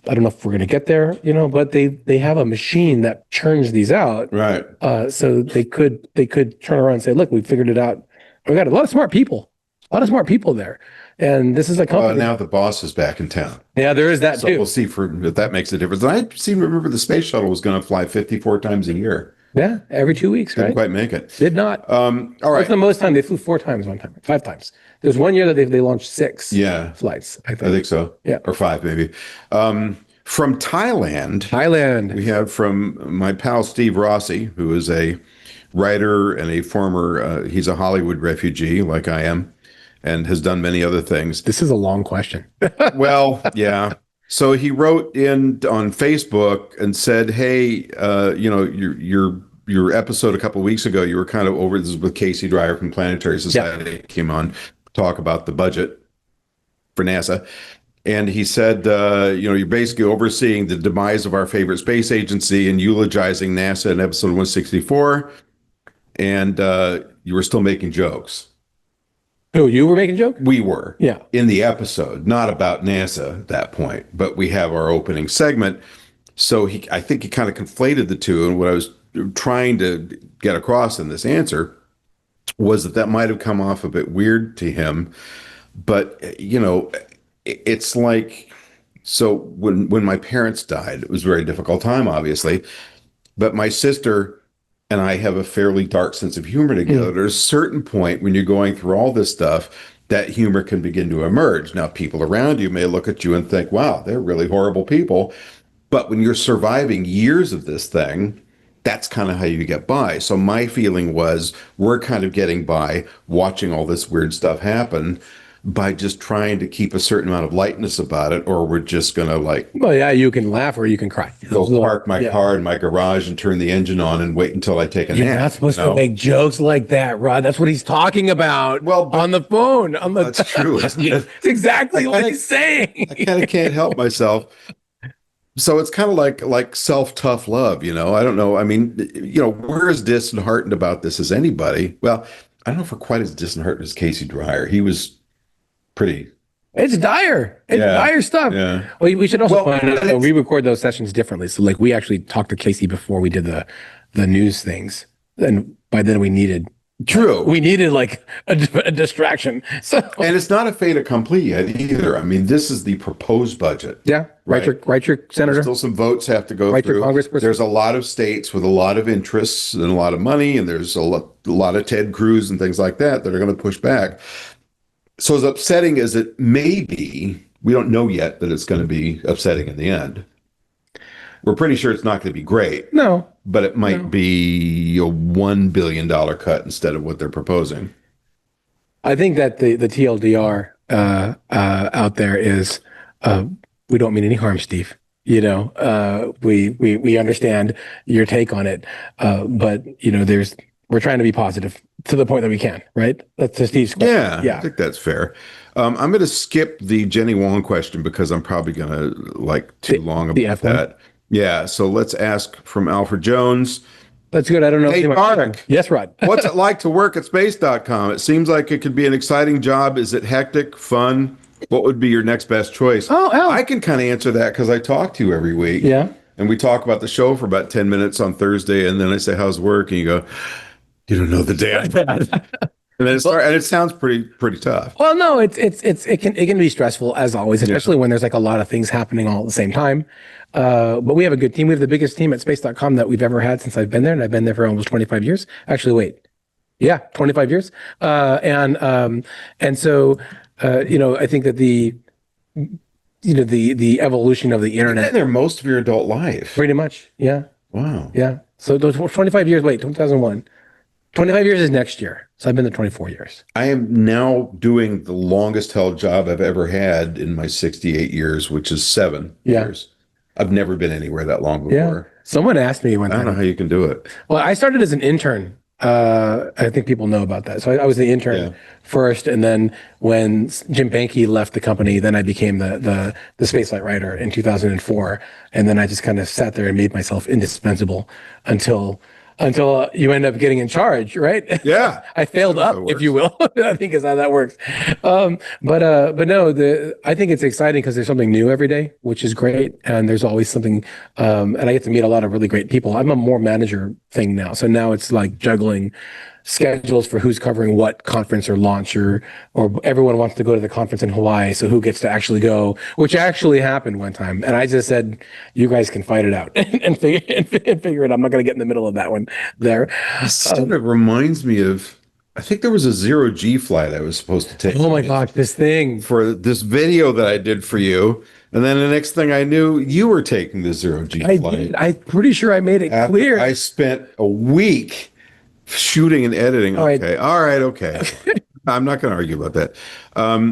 I don't know if we're going to get there, but they have a machine that churns these out. Right. So they could turn around and say, look, we figured it out. We got a lot of smart people there. And this is a company. Now the boss is back in town. Yeah, there is that So too. we'll see if that makes a difference. And I seem to remember the space shuttle was going to fly 54 times a year. Yeah, every 2 weeks, Didn't right? quite make it. Did not. All right. That's the most time. They flew 4 times one time, 5 times. There's 1 year that they launched 6 flights, I think. I think so. Yeah. Or 5 maybe. From Thailand, we have from my pal Steve Rossi, who is a writer and a former, he's a Hollywood refugee like I am, and has done many other things. This is a long question. Well, yeah. So he wrote in on Facebook and said, "Hey, your episode a couple of weeks ago, you were kind of over. This is with Casey Dreyer from Planetary Society. Came on talk about the budget for NASA, and he said, you're basically overseeing the demise of our favorite space agency and eulogizing NASA in episode 164, and you were still making jokes." Oh, you were making a joke? We were. Yeah. In the episode, not about NASA at that point, but we have our opening segment. So I think he kind of conflated the two. And what I was trying to get across in this answer was that might have come off a bit weird to him. But, it's like, so when my parents died, it was a very difficult time, obviously. But my sister and I have a fairly dark sense of humor together. There's a certain point when you're going through all this stuff that humor can begin to emerge. Now, people around you may look at you and think, wow, they're really horrible people. But when you're surviving years of this thing, that's kind of how you get by. So my feeling was we're kind of getting by watching all this weird stuff happen by just trying to keep a certain amount of lightness about it, or we're just going to well, yeah, you can laugh or you can cry. Go park my car in my garage and turn the engine on and wait until I take a nap. You're not supposed to make jokes like that, Rod. That's what he's talking about. Well, on the phone. That's true, isn't it? It's exactly what he's saying. I kind of can't help myself. So it's kind of like self-tough love, I don't know. I mean, we're as disheartened about this as anybody. Well, I don't know if we're quite as disheartened as Casey Dreyer. He was pretty. It's dire. It's dire stuff. Yeah. Well, we should also point out, we record those sessions differently. So we actually talked to Casey before we did the news things. And by then we needed a distraction. So and it's not a fait accompli yet either. I mean, this is the proposed budget. Yeah. Right, your senator. Still some votes have to go through. Congressperson. There's a lot of states with a lot of interests and a lot of money, and there's a lot of Ted Cruz and things like that are going to push back. So as upsetting as it may be, we don't know yet that it's going to be upsetting in the end. We're pretty sure it's not going to be great. No. But it might be a $1 billion cut instead of what they're proposing. I think that the TLDR out there is we don't mean any harm, Steve. We understand your take on it, but we're trying to be positive to the point that we can, right? That's to Steve's question. Yeah, I think that's fair. I'm going to skip the Jenny Wong question because I'm probably going to too long about that. Yeah, so let's ask from Alfred Jones. That's good. I don't know. Hey, Tariq. Yes, Rod. What's it like to work at space.com? It seems like it could be an exciting job. Is it hectic, fun? What would be your next best choice? I can kind of answer that because I talk to you every week. Yeah. And we talk about the show for about 10 minutes on Thursday, and then I say, how's work? And you go, you don't know the day I've had. And then it sounds pretty tough. Well, no, it can be stressful as always, especially when there's a lot of things happening all at the same time. But we have a good team. We have the biggest team at space.com that we've ever had since I've been there, and I've been there for almost 25 years. Actually, wait. Yeah, 25 years. And so I think that the evolution of the internet. You've been there most of your adult life. Pretty much, yeah. Wow. Yeah. So those 25 years, wait, 2001. 25 years is next year. So I've been there 24 years. I am now doing the longest held job I've ever had in my 68 years, which is 7 years. I've never been anywhere that long Yeah. before. Someone asked me one I don't know time. how you can do it. Well, I started as an intern. I think people know about that. So I was the intern Yeah. first, and then when Jim Bankey left the company, then I became the spaceflight writer in 2004, and then I just kind of sat there and made myself indispensable until you end up getting in charge, right? Yeah. I failed up, if you will. I think is how that works. But no, I think it's exciting because there's something new every day, which is great, and there's always something. And I get to meet a lot of really great people. I'm a more manager thing now, so now it's like juggling schedules for who's covering what conference or launch, or everyone wants to go to the conference in Hawaii, so who gets to actually go, which actually happened one time, and I just said, you guys can fight it out and figure it out. I'm not going to get in the middle of that one there. This sort of reminds me of, I think there was a zero G flight I was supposed to take. Oh my gosh, this thing. For this video that I did for you. And then the next thing I knew, you were taking the zero G flight. I'm pretty sure I made it After clear. I spent a week shooting and editing. All right. Okay. All right. Okay. I'm not going to argue about that.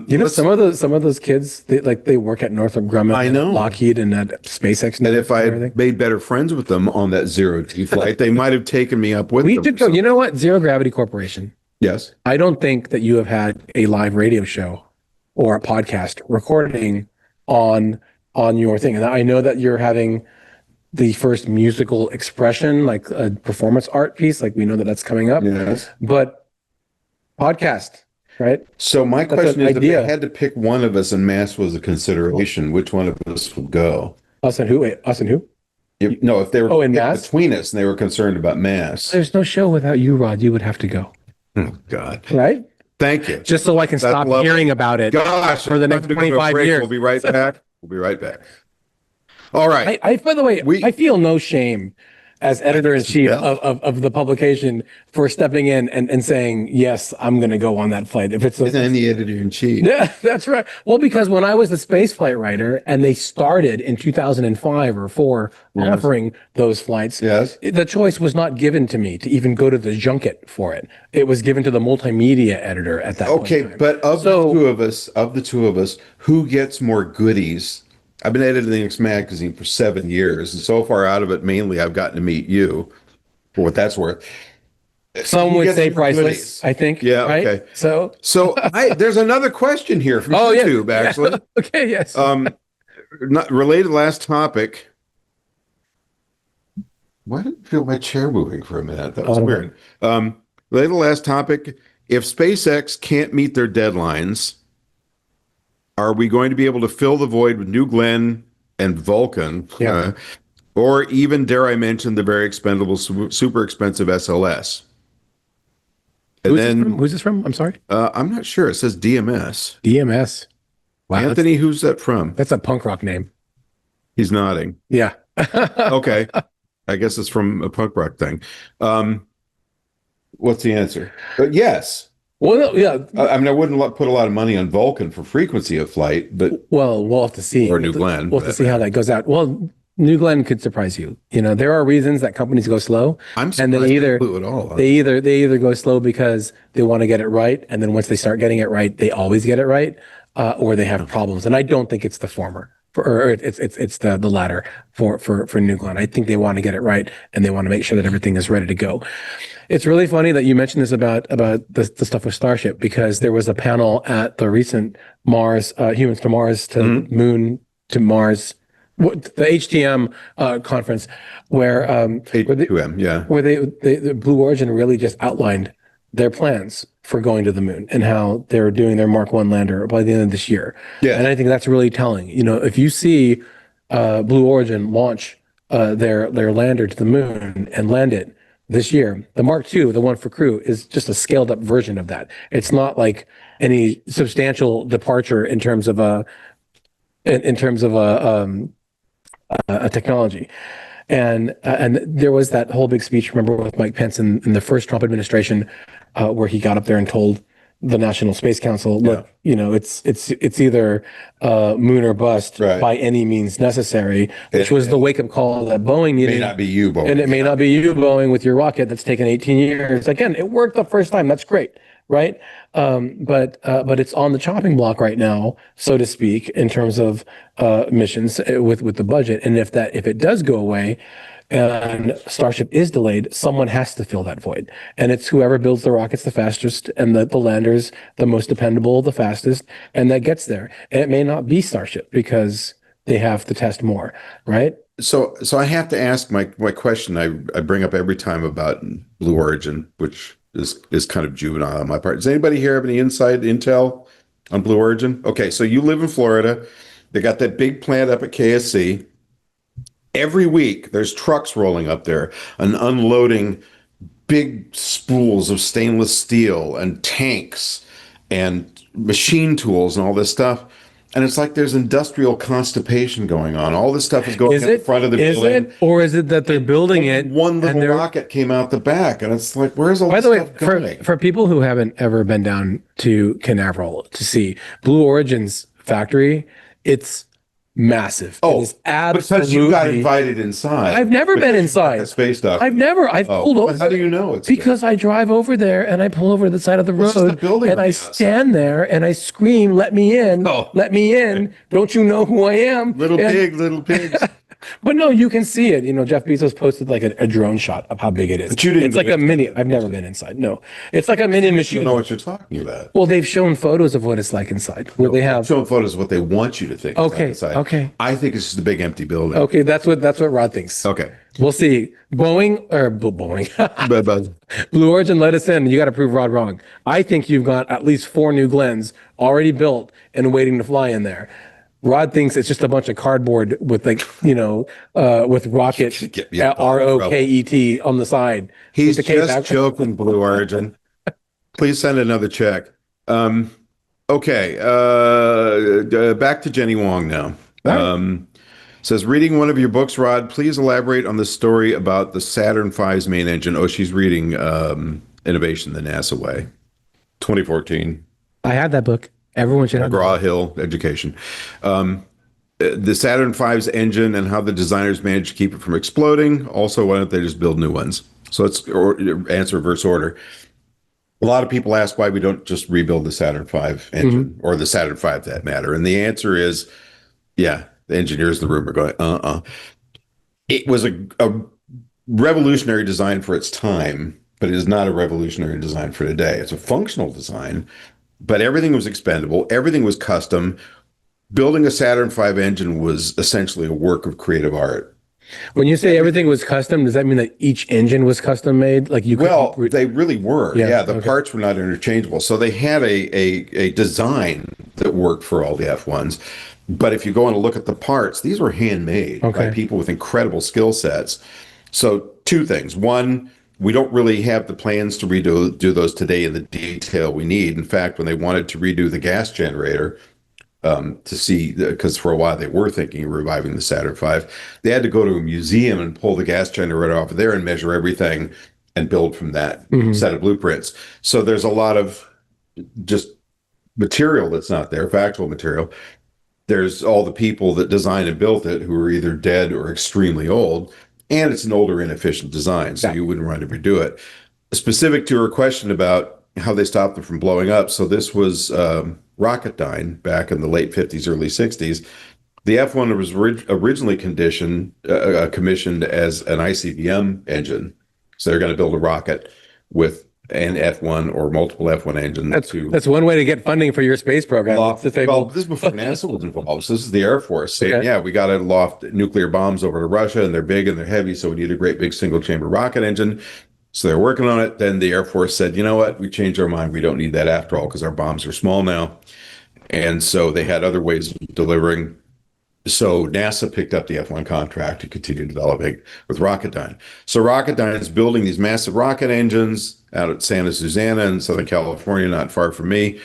You know, some of those kids, they work at Northrop Grumman, I know. Lockheed, and at SpaceX. And if I everything. had made better friends with them on that zero G flight, they might have taken me up with We them. did go. You know what? Zero Gravity Corporation. Yes. I don't think that you have had a live radio show or a podcast recording on your thing. And I know that you're having the first musical expression, like a performance art piece, like we know that that's coming up. Yes. But podcast, right? So my That's question an is, if idea. they had to pick one of us and mass was a consideration, which one of us would go? Us and who? Us and who? No, if they were in mass? between us and they were concerned about mass. There's no show without you, Rod. You would have to go, Oh, God. right? Thank you. Just so I can That's stop lovely. hearing about it Gosh, for the time next to go to a 25 break. years. We'll be right back. We'll be right back. All right. By the way, We- I feel no shame as editor-in-chief Yeah. of the publication for stepping in and saying, yes, I'm going to go on that flight. If it's And the editor-in-chief. yeah, that's right. Well, because when I was the space flight writer and they started in 2005 or 4 Yes. offering those flights, Yes. the choice was not given to me to even go to the junket for it. It was given to the multimedia editor at that point. Okay, in time. but of So- the two of us, who gets more goodies? I've been editing this magazine for 7 years, and so far out of it, mainly I've gotten to meet you, for what that's worth. Some Who would gets say more priceless, goodies? I think. Yeah, right? okay. So, So there's another question here from oh, yeah. YouTube, actually. Okay, yes. Not related last topic. Why did I feel my chair moving for a minute? That was Oh, weird. Related last topic. If SpaceX can't meet their deadlines, are we going to be able to fill the void with New Glenn and Vulcan? Yeah. Or even, dare I mention, the very expendable, super expensive SLS? And Who's this from? I'm sorry. I'm not sure. It says DMS. DMS. Wow. Anthony, who's that from? That's a punk rock name. He's nodding. Yeah. Okay. I guess it's from a punk rock thing. What's the answer? Yes. Well, no, yeah. I mean, I wouldn't put a lot of money on Vulcan for frequency of flight, but Well, we'll have to see. Or New Glenn, We'll have to see how that goes out. Well, New Glenn could surprise you. You know, there are reasons that companies go slow. I'm and surprised they either flew at all. they either go slow because they want to get it right, and then once they start getting it right, they always get it right, or they have problems. And I don't think it's the former. Or it's the latter for New Glenn. I think they want to get it right, and they want to make sure that everything is ready to go. It's really funny that you mentioned this about the stuff with Starship, because there was a panel at the recent Mars Humans to Mars to Moon to Mars, the HTM conference, where H2M, yeah. where the Blue Origin really just outlined their plans for going to the moon and how they're doing their Mark 1 lander by the end of this year. Yeah. And I think that's really telling. You know, if you see Blue Origin launch their lander to the moon and land it this year, the Mark II, the one for crew, is just a scaled up version of that. It's not like any substantial departure in terms of a technology. And there was that whole big speech, remember, with Mike Pence in the first Trump administration, where he got up there and told the National Space Council, look, it's either moon or bust by any means necessary, which was the wake up call that Boeing needed. May not be you, Boeing. And it may not be you, Boeing, with your rocket that's taken 18 years. Again, it worked the first time. That's great, right? But it's on the chopping block right now, so to speak, in terms of missions with the budget. And if it does go away, and Starship is delayed, someone has to fill that void. And it's whoever builds the rockets the fastest and the landers the most dependable, the fastest, and that gets there. And it may not be Starship because they have to test more, right? So I have to ask my question I bring up every time about Blue Origin, which is kind of juvenile on my part. Does anybody here have any inside intel on Blue Origin? Okay, so you live in Florida. They got that big plant up at KSC. Every week, there's trucks rolling up there and unloading big spools of stainless steel and tanks and machine tools and all this stuff. And it's like there's industrial constipation going on. All this stuff is going in front of the building. Is it? Or is it that they're building it? One little rocket came out the back. And it's like, where's all this stuff going? By the way, for people who haven't ever been down to Canaveral to see Blue Origin's factory, it's massive. Oh, it is absolutely, because you got invited inside. I've never been inside. Space stuff. I've pulled over. How do you know it's because I drive over there and I pull over to the side of the road and I stand there and I scream, "Let me in! Let me in! Don't you know who I am?" Little pigs. But no, you can see it. Jeff Bezos posted like a drone shot of how big it is. But you didn't it's like a mini. I've never been inside. No, it's like a mini machine. You know what you're talking about. Well, they've shown photos of what it's like inside. Where they have shown photos of what they want you to think. Inside. Okay. I think it's just a big empty building. Okay, that's what Rod thinks. Okay. We'll see. Boeing. Blue Origin let us in. You got to prove Rod wrong. I think you've got at least 4 new Glens already built and waiting to fly in there. Rod thinks it's just a bunch of cardboard with with rocket ROKET on the side. He's just joking, Blue Origin. Please send another check. Okay. Back to Jenny Wong now. Right. Says, reading one of your books, Rod, please elaborate on the story about the Saturn V's main engine. Oh, she's reading Innovation the NASA Way, 2014. I had that book. Everyone should have McGraw-Hill education. The Saturn V's engine and how the designers managed to keep it from exploding. Also, why don't they just build new ones? So let's answer reverse order. A lot of people ask why we don't just rebuild the Saturn V engine or the Saturn V, for that matter. And the answer is, the engineers in the room are going, It was a revolutionary design for its time, but it is not a revolutionary design for today. It's a functional design. But everything was expendable. Everything was custom. Building a Saturn V engine was essentially a work of creative art. When you say everything was custom, does that mean that each engine was custom made? Like they really were. The parts were not interchangeable. So they had a design that worked for all the F1s. But if you go and look at the parts, these were handmade by people with incredible skill sets. So 2 things. One, we don't really have the plans to do those today in the detail we need. In fact, when they wanted to redo the gas generator, to see, because for a while they were thinking of reviving the Saturn V, they had to go to a museum and pull the gas generator off of there and measure everything and build from that set of blueprints. So there's a lot of just material that's not there, factual material. There's all the people that designed and built it who are either dead or extremely old. And it's an older, inefficient design, so you wouldn't want to redo it. Specific to her question about how they stopped them from blowing up, so this was Rocketdyne back in the late 50s, early 60s. The F1 was originally commissioned as an ICBM engine. So they're going to build a rocket with an F1 or multiple F1 engines. That's one way to get funding for your space program. This is before NASA was involved. So this is the Air Force saying, we got to loft nuclear bombs over to Russia, and they're big and they're heavy, so we need a great big single chamber rocket engine. So they're working on it. Then the Air Force said, you know what? We changed our mind. We don't need that after all because our bombs are small now. And so they had other ways of delivering. So NASA picked up the F1 contract to continue developing with Rocketdyne. So Rocketdyne is building these massive rocket engines out at Santa Susana in Southern California, not far from me.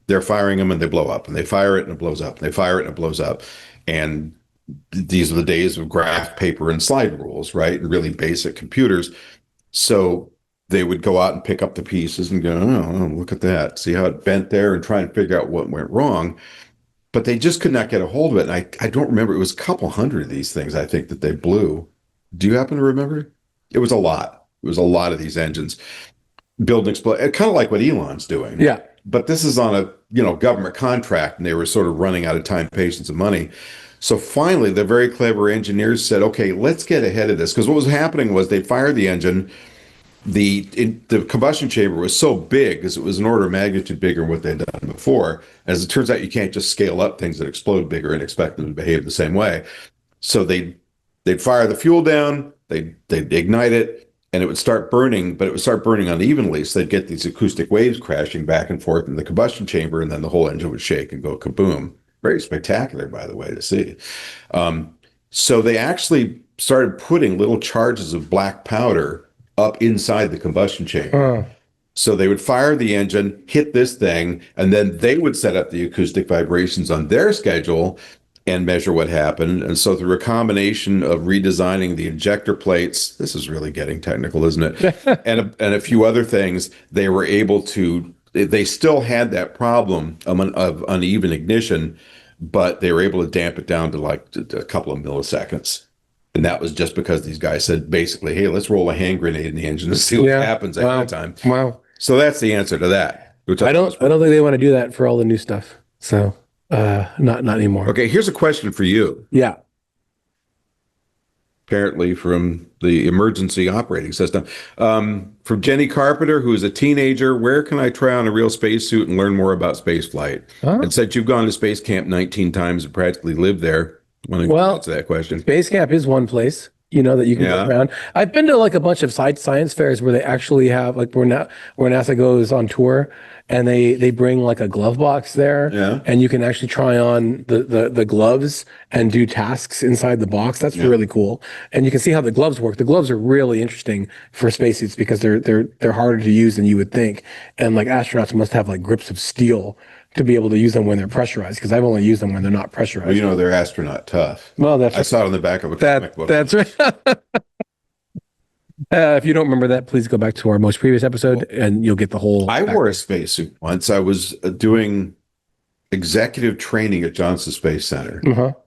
They're firing them and they blow up, and they fire it and it blows up, and they fire it and it blows up. And these are the days of graph paper and slide rules, right? And really basic computers. So they would go out and pick up the pieces and go, oh, look at that. See how it bent there, and try and figure out what went wrong. But they just could not get a hold of it. And I don't remember. It was a couple hundred of these things, I think, that they blew. Do you happen to remember? It was a lot. It was a lot of these engines. Build and explode, kind of like what Elon's doing. Yeah. But this is on a government contract, and they were sort of running out of time, patience, and money. So finally, the very clever engineers said, okay, let's get ahead of this. Because what was happening was they fired the engine. The combustion chamber was so big, because it was an order of magnitude bigger than what they'd done before. As it turns out, you can't just scale up things that explode bigger and expect them to behave the same way. So they'd fire the fuel down, they'd ignite it, and it would start burning, but it would start burning unevenly. So they'd get these acoustic waves crashing back and forth in the combustion chamber, and then the whole engine would shake and go kaboom. Very spectacular, by the way, to see. So they actually started putting little charges of black powder up inside the combustion chamber. So they would fire the engine, hit this thing, and then they would set up the acoustic vibrations on their schedule and measure what happened. And so through a combination of redesigning the injector plates, this is really getting technical, isn't it? and a few other things, they were able to, they still had that problem of uneven ignition, but they were able to damp it down to like a couple of milliseconds. And that was just because these guys said basically, hey, let's roll a hand grenade in the engine and see what happens at that time. Wow. So that's the answer to that. I don't think they want to do that for all the new stuff. So not anymore. Okay, here's a question for you. Yeah. Apparently from the emergency operating system. From Jenny Carpenter, who is a teenager, where can I try on a real spacesuit and learn more about space flight? And said you've gone to space camp 19 times and practically lived there. Want to answer that question? Space camp is one place, that you can go around. I've been to like a bunch of science fairs where they actually have like where NASA goes on tour, and they bring like a glove box there, and you can actually try on the gloves and do tasks inside the box. That's really cool, and you can see how the gloves work. The gloves are really interesting for spacesuits because they're harder to use than you would think, and like astronauts must have like grips of steel to be able to use them when they're pressurized, because I've only used them when they're not pressurized. Well, they're astronaut tough. Well, I saw it on the back of a comic book. That's right. If you don't remember that, please go back to our most previous episode and you'll get the whole. I wore a spacesuit once. I was doing executive training at Johnson Space Center,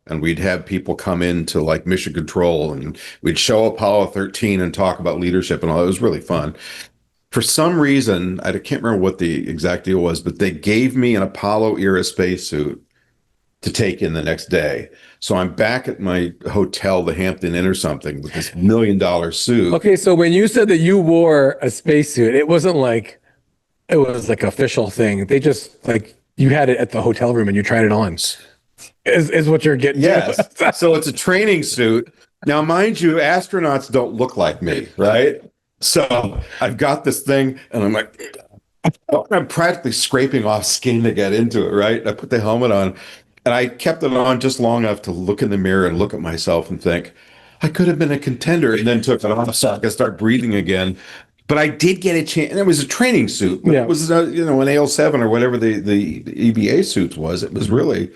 and we'd have people come in to like mission control, and we'd show Apollo 13 and talk about leadership and all. It was really fun. For some reason, I can't remember what the exact deal was, but they gave me an Apollo era spacesuit to take in the next day. So I'm back at my hotel, the Hampton Inn or something, with this $1 million suit. Okay, so when you said that you wore a spacesuit, it wasn't like it was like official thing. They just like you had it at the hotel room and you tried it on. Is what you're getting? Yes. So it's a training suit. Now, mind you, astronauts don't look like me, right? So I've got this thing, and I'm like, I'm practically scraping off skin to get into it, right? I put the helmet on, and I kept it on just long enough to look in the mirror and look at myself and think, I could have been a contender, and then took it off so I could start breathing again. But I did get a chance, and it was a training suit. But it was, an AL7 or whatever the EVA suits was. It was really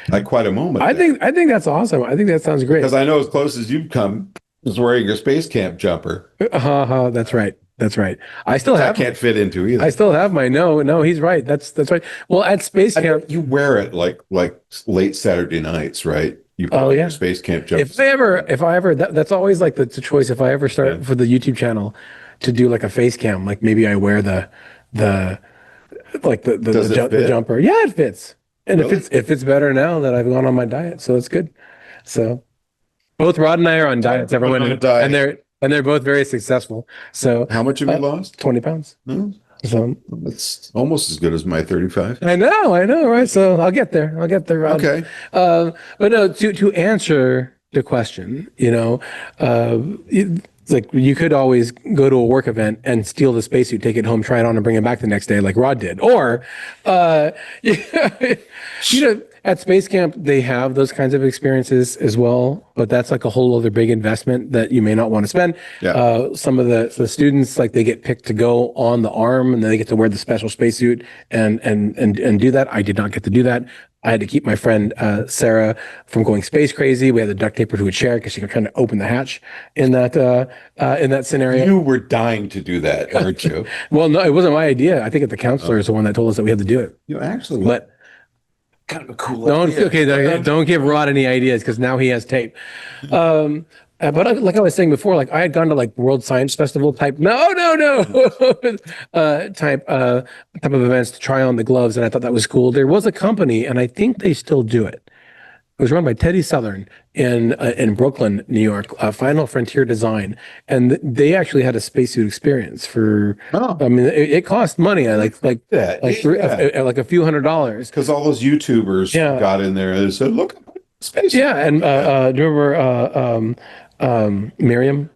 like quite a moment. I think that's awesome. I think that sounds great. Because I know as close as you've come is wearing your space camp jumper. That's right. That's right. I still have. I can't fit into either. I still have my. No, he's right. That's right. Well, at space camp, you wear it like late Saturday nights, right? You put your space camp jumper. If I ever, that's always like the choice. If I ever start for the YouTube channel to do like a face cam, like maybe I wear the jumper. Yeah, it fits. And really? if it's better now that I've gone on my diet, so it's good. So both Rod and I are on diets, everyone, and they're both very successful. So how much have you lost? 20 pounds. So it's almost as good as my 35. I know, right? So I'll get there, Rod. Okay. But no, to answer the question, like you could always go to a work event and steal the spacesuit, take it home, try it on, and bring it back the next day, like Rod did. Or, at space camp they have those kinds of experiences as well, but that's like a whole other big investment that you may not want to spend. Some of the students, like they get picked to go on the arm, and then they get to wear the special spacesuit and do that. I did not get to do that. I had to keep my friend Sarah from going space crazy. We had to duct tape her to a chair because she kept trying to open the hatch in that scenario. You were dying to do that, weren't you? Well, no, it wasn't my idea. I think the counselor is the one that told us that we had to do it. You actually, But kind of a cool don't idea. don't give Rod any ideas because now he has tape. But like I was saying before, like I had gone to like World Science Festival type, type of events to try on the gloves, and I thought that was cool. There was a company, and I think they still do it. It was run by Teddy Southern in Brooklyn, New York, Final Frontier Design, and they actually had a spacesuit experience for. Oh. I mean, it cost money, like Yeah, like yeah. like a few $100s. Because all those YouTubers Yeah. got in there and said, "Look, space." Yeah, and do you remember Miriam?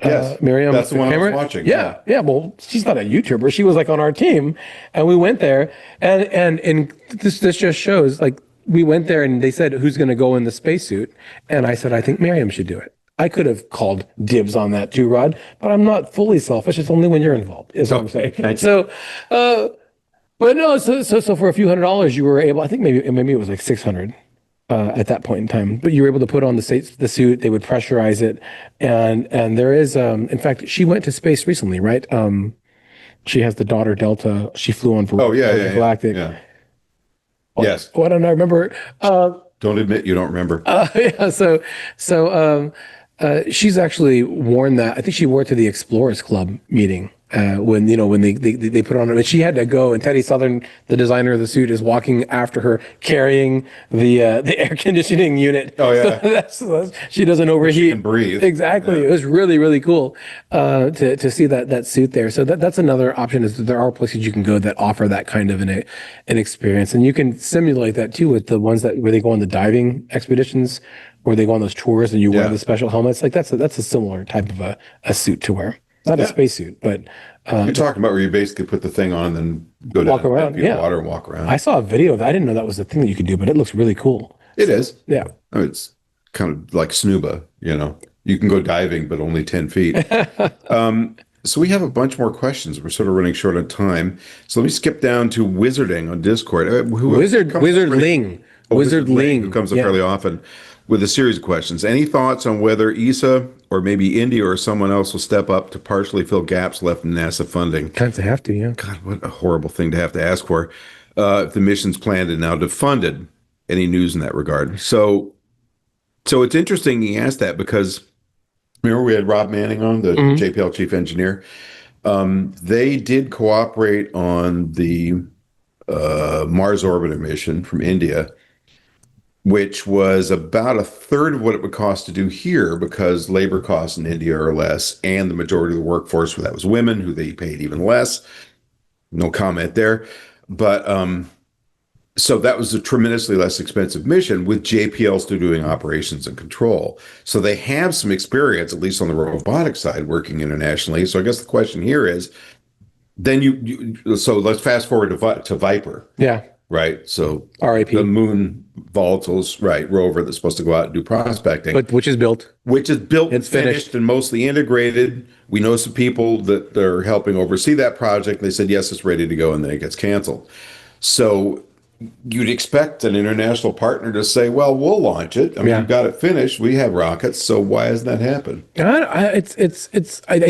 Yes, Miriam. that's the one I was Cameron? watching, Yeah. Well, she's not a YouTuber. She was like on our team, and we went there, and this just shows like we went there, and they said who's going to go in the spacesuit, and I said I think Miriam should do it. I could have called dibs on that too, Rod, but I'm not fully selfish. It's only when you're involved, is what I'm saying. So, but no, so for a few $100s, you were able. I think maybe it was like 600. At that point in time, but you were able to put on the suit. They would pressurize it, and there is, in fact, she went to space recently, right? She has the daughter Delta. She flew on for Galactic. Yeah. What, Yes. What don't I remember? Don't admit you don't remember. Yeah. So she's actually worn that. I think she wore it to the Explorers Club meeting. When they put on it, and she had to go, and Teddy Southern, the designer of the suit, is walking after her carrying the air conditioning unit. Oh yeah, so she doesn't overheat. She can breathe. Exactly. Yeah. It was really cool to see that suit there. So that's another option, is that there are places you can go that offer that kind of an experience, and you can simulate that too with the ones where they go on the diving expeditions, where they go on those tours and you wear the special helmets. Like that's a similar type of a suit to wear. Not a spacesuit, but you're talking about where you basically put the thing on and then go walk down around, the water and walk around. I saw a video of that. I didn't know that was a thing that you could do, but it looks really cool. It is. Yeah. I mean, it's kind of like snuba, You can go diving, but only 10 feet. So we have a bunch more questions. We're sort of running short on time. So let me skip down to Wizarding on Discord. Wizard Ling. Wizard Ling, who comes up fairly often with a series of questions. Any thoughts on whether ESA or maybe India or someone else will step up to partially fill gaps left in NASA funding? Kind of have to, yeah. God, what a horrible thing to have to ask for. If the mission's planned and now defunded, any news in that regard? So it's interesting he asked that because remember we had Rob Manning on, the JPL chief engineer. They did cooperate on the Mars orbiter mission from India, which was about a third of what it would cost to do here because labor costs in India are less, and the majority of the workforce for that was women, who they paid even less. No comment there. But so that was a tremendously less expensive mission with JPL still doing operations and control. So they have some experience, at least on the robotics side, working internationally. So I guess the question here is, then so let's fast forward to Viper. Yeah. Right. So RIP. The Moon Volatiles, rover that's supposed to go out and do prospecting. But which is built. It's finished and mostly integrated. We know some people that are helping oversee that project. They said, yes, it's ready to go, and then it gets canceled. So you'd expect an international partner to say, well, we'll launch it. I mean, we've got it finished. We have rockets. So why hasn't that happened? I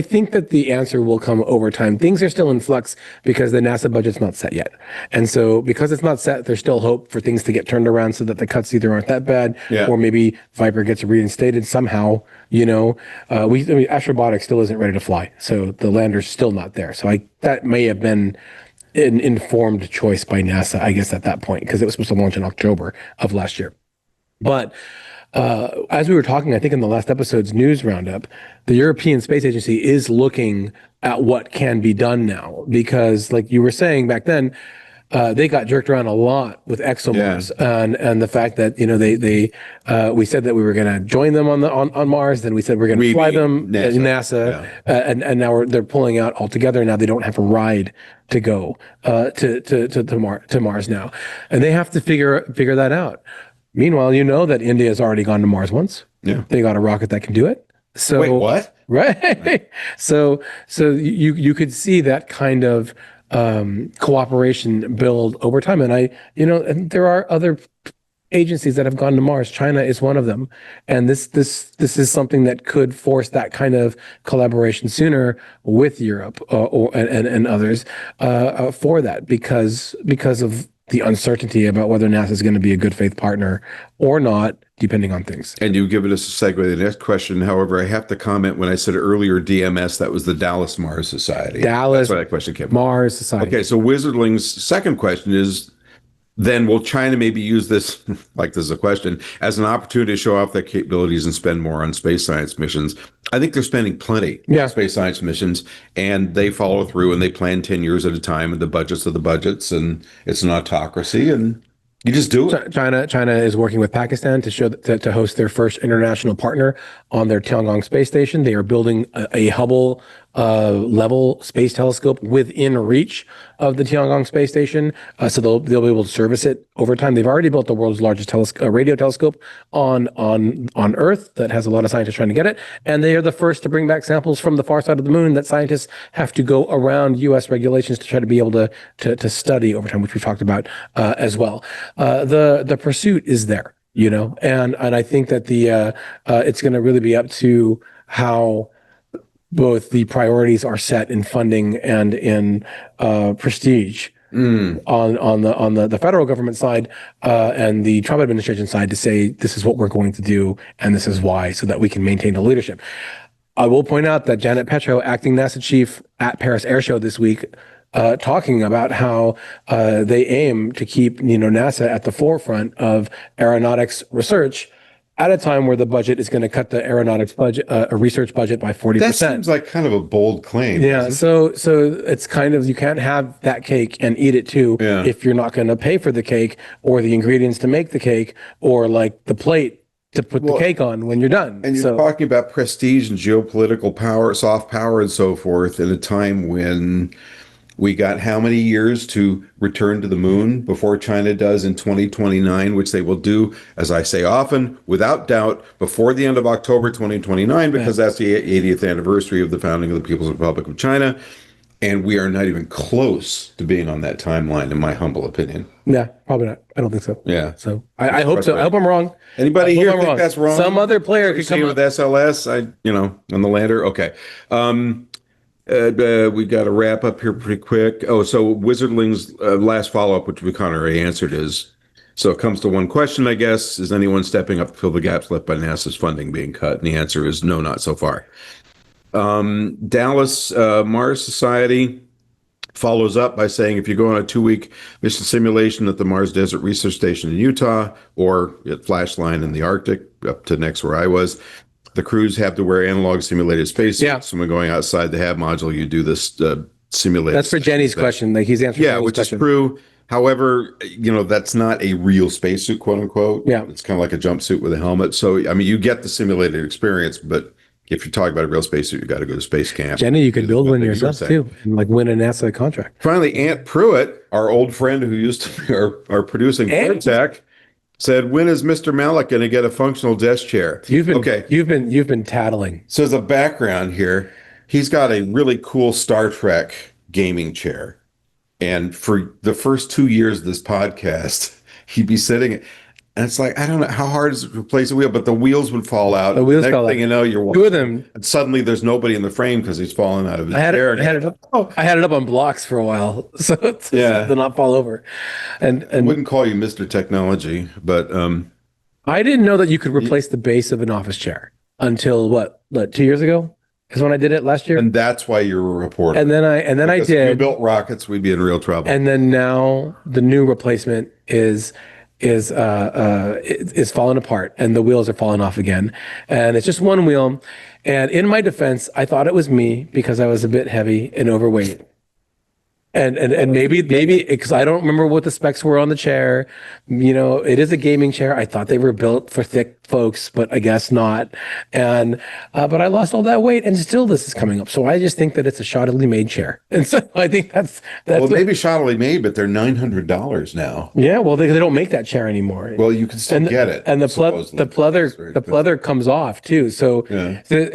think that the answer will come over time. Things are still in flux because the NASA budget's not set yet. And so because it's not set, there's still hope for things to get turned around so that the cuts either aren't that bad or maybe Viper gets reinstated somehow. Astrobotics still isn't ready to fly. So the lander's still not there. So that may have been an informed choice by NASA, I guess, at that point, because it was supposed to launch in October of last year. But as we were talking, I think in the last episode's news roundup, the European Space Agency is looking at what can be done now, because like you were saying back then, they got jerked around a lot with ExoMars and the fact that we said that we were going to join them on Mars, then we said we're going to fly them NASA, and now they're pulling out altogether. Now they don't have a ride to go to Mars now, and they have to figure that out. Meanwhile, that India has already gone to Mars once. Yeah, they got a rocket that can do it. So wait, what? Right. So you could see that kind of cooperation build over time. And and there are other agencies that have gone to Mars. China is one of them, and this is something that could force that kind of collaboration sooner with Europe and others for that because of the uncertainty about whether NASA is going to be a good faith partner or not, depending on things. And you've given us a segue to the next question. However, I have to comment when I said earlier DMS, that was the Dallas Mars Society. Dallas That's why that question came up. Mars Society. Okay, so Wizardling's second question is, then will China maybe use this, like this is a question, as an opportunity to show off their capabilities and spend more on space science missions? I think they're spending plenty on space science missions, and they follow through and they plan 10 years at a time, and the budgets are the budgets, and it's an autocracy, and you just do it. China is working with Pakistan to host their first international partner on their Tiangong space station. They are building a Hubble level space telescope within reach of the Tiangong space station, so they'll be able to service it over time. They've already built the world's largest radio telescope on Earth that has a lot of scientists trying to get it, and they are the first to bring back samples from the far side of the moon that scientists have to go around U.S. regulations to try to be able to study over time, which we've talked about as well. The pursuit is there, and I think that it's going to really be up to how both the priorities are set in funding and in prestige on the federal government side and the Trump administration side to say this is what we're going to do and this is why, so that we can maintain the leadership. I will point out that Janet Petro, acting NASA chief at Paris Air Show this week, talking about how they aim to keep NASA at the forefront of aeronautics research at a time where the budget is going to cut the aeronautics budget, a research budget by 40%. That seems like kind of a bold claim. Yeah, so it's kind of, you can't have that cake and eat it too if you're not going to pay for the cake or the ingredients to make the cake or like the plate to put the cake on when you're done. And you're talking about prestige and geopolitical power, soft power and so forth in a time when we got how many years to return to the moon before China does in 2029, which they will do, as I say often, without doubt, before the end of October 2029, because that's the 80th anniversary of the founding of the People's Republic of China. And we are not even close to being on that timeline, in my humble opinion. Yeah, probably not. I don't think so. Yeah. So I hope so. I hope I'm wrong. Anybody here think that's wrong? Some other player could come with SLS, on the lander. Okay. We got to wrap up here pretty quick. Oh, so Wizardling's last follow-up, which we kind of already answered, is, so it comes to one question, I guess. Is anyone stepping up to fill the gaps left by NASA's funding being cut? And the answer is no, not so far. Dallas Mars Society follows up by saying, if you go on a 2-week mission simulation at the Mars Desert Research Station in Utah or at Flashline in the Arctic, up to next where I was, the crews have to wear analog simulated spacesuits. Yeah. So when going outside the HAB module, you do this simulated. That's for Jenny's question. Like he's answering. Yeah, which is true. However, that's not a real spacesuit, quote unquote. Yeah. It's kind of like a jumpsuit with a helmet. So, I mean, you get the simulated experience, but if you're talking about a real spacesuit, you got to go to space camp. Jenny, you could build one yourself too, and like win a NASA contract. Finally, Aunt Pruitt, our old friend who used to be our producing tech, said, when is Mr. Malik going to get a functional desk chair? You've been tattling. So as a background here, he's got a really cool Star Trek gaming chair. And for the first 2 years of this podcast, he'd be sitting, and it's like, I don't know, how hard is it to replace a wheel? But the wheels would fall out. The wheels Next fall out. thing you know, you're two of them. And suddenly there's nobody in the frame because he's fallen out of his chair. I had it up on blocks for a while, so to not fall over. And I wouldn't call you Mr. Technology, but I didn't know that you could replace the base of an office chair until what 2 years ago is when I did it last year. And that's why you're a reporter. And then I did. If you built rockets, we'd be in real trouble. And then now the new replacement is falling apart and the wheels are falling off again. And it's just one wheel. And in my defense, I thought it was me because I was a bit heavy and overweight. And maybe because I don't remember what the specs were on the chair. It is a gaming chair. I thought they were built for thick folks, but I guess not. And but I lost all that weight, and still this is coming up. So I just think that it's a shoddily made chair, and so I think that's maybe shoddily made, but they're $900 now. Yeah, well they don't make that chair anymore. Well, you can still get it, and the pleather comes off too. So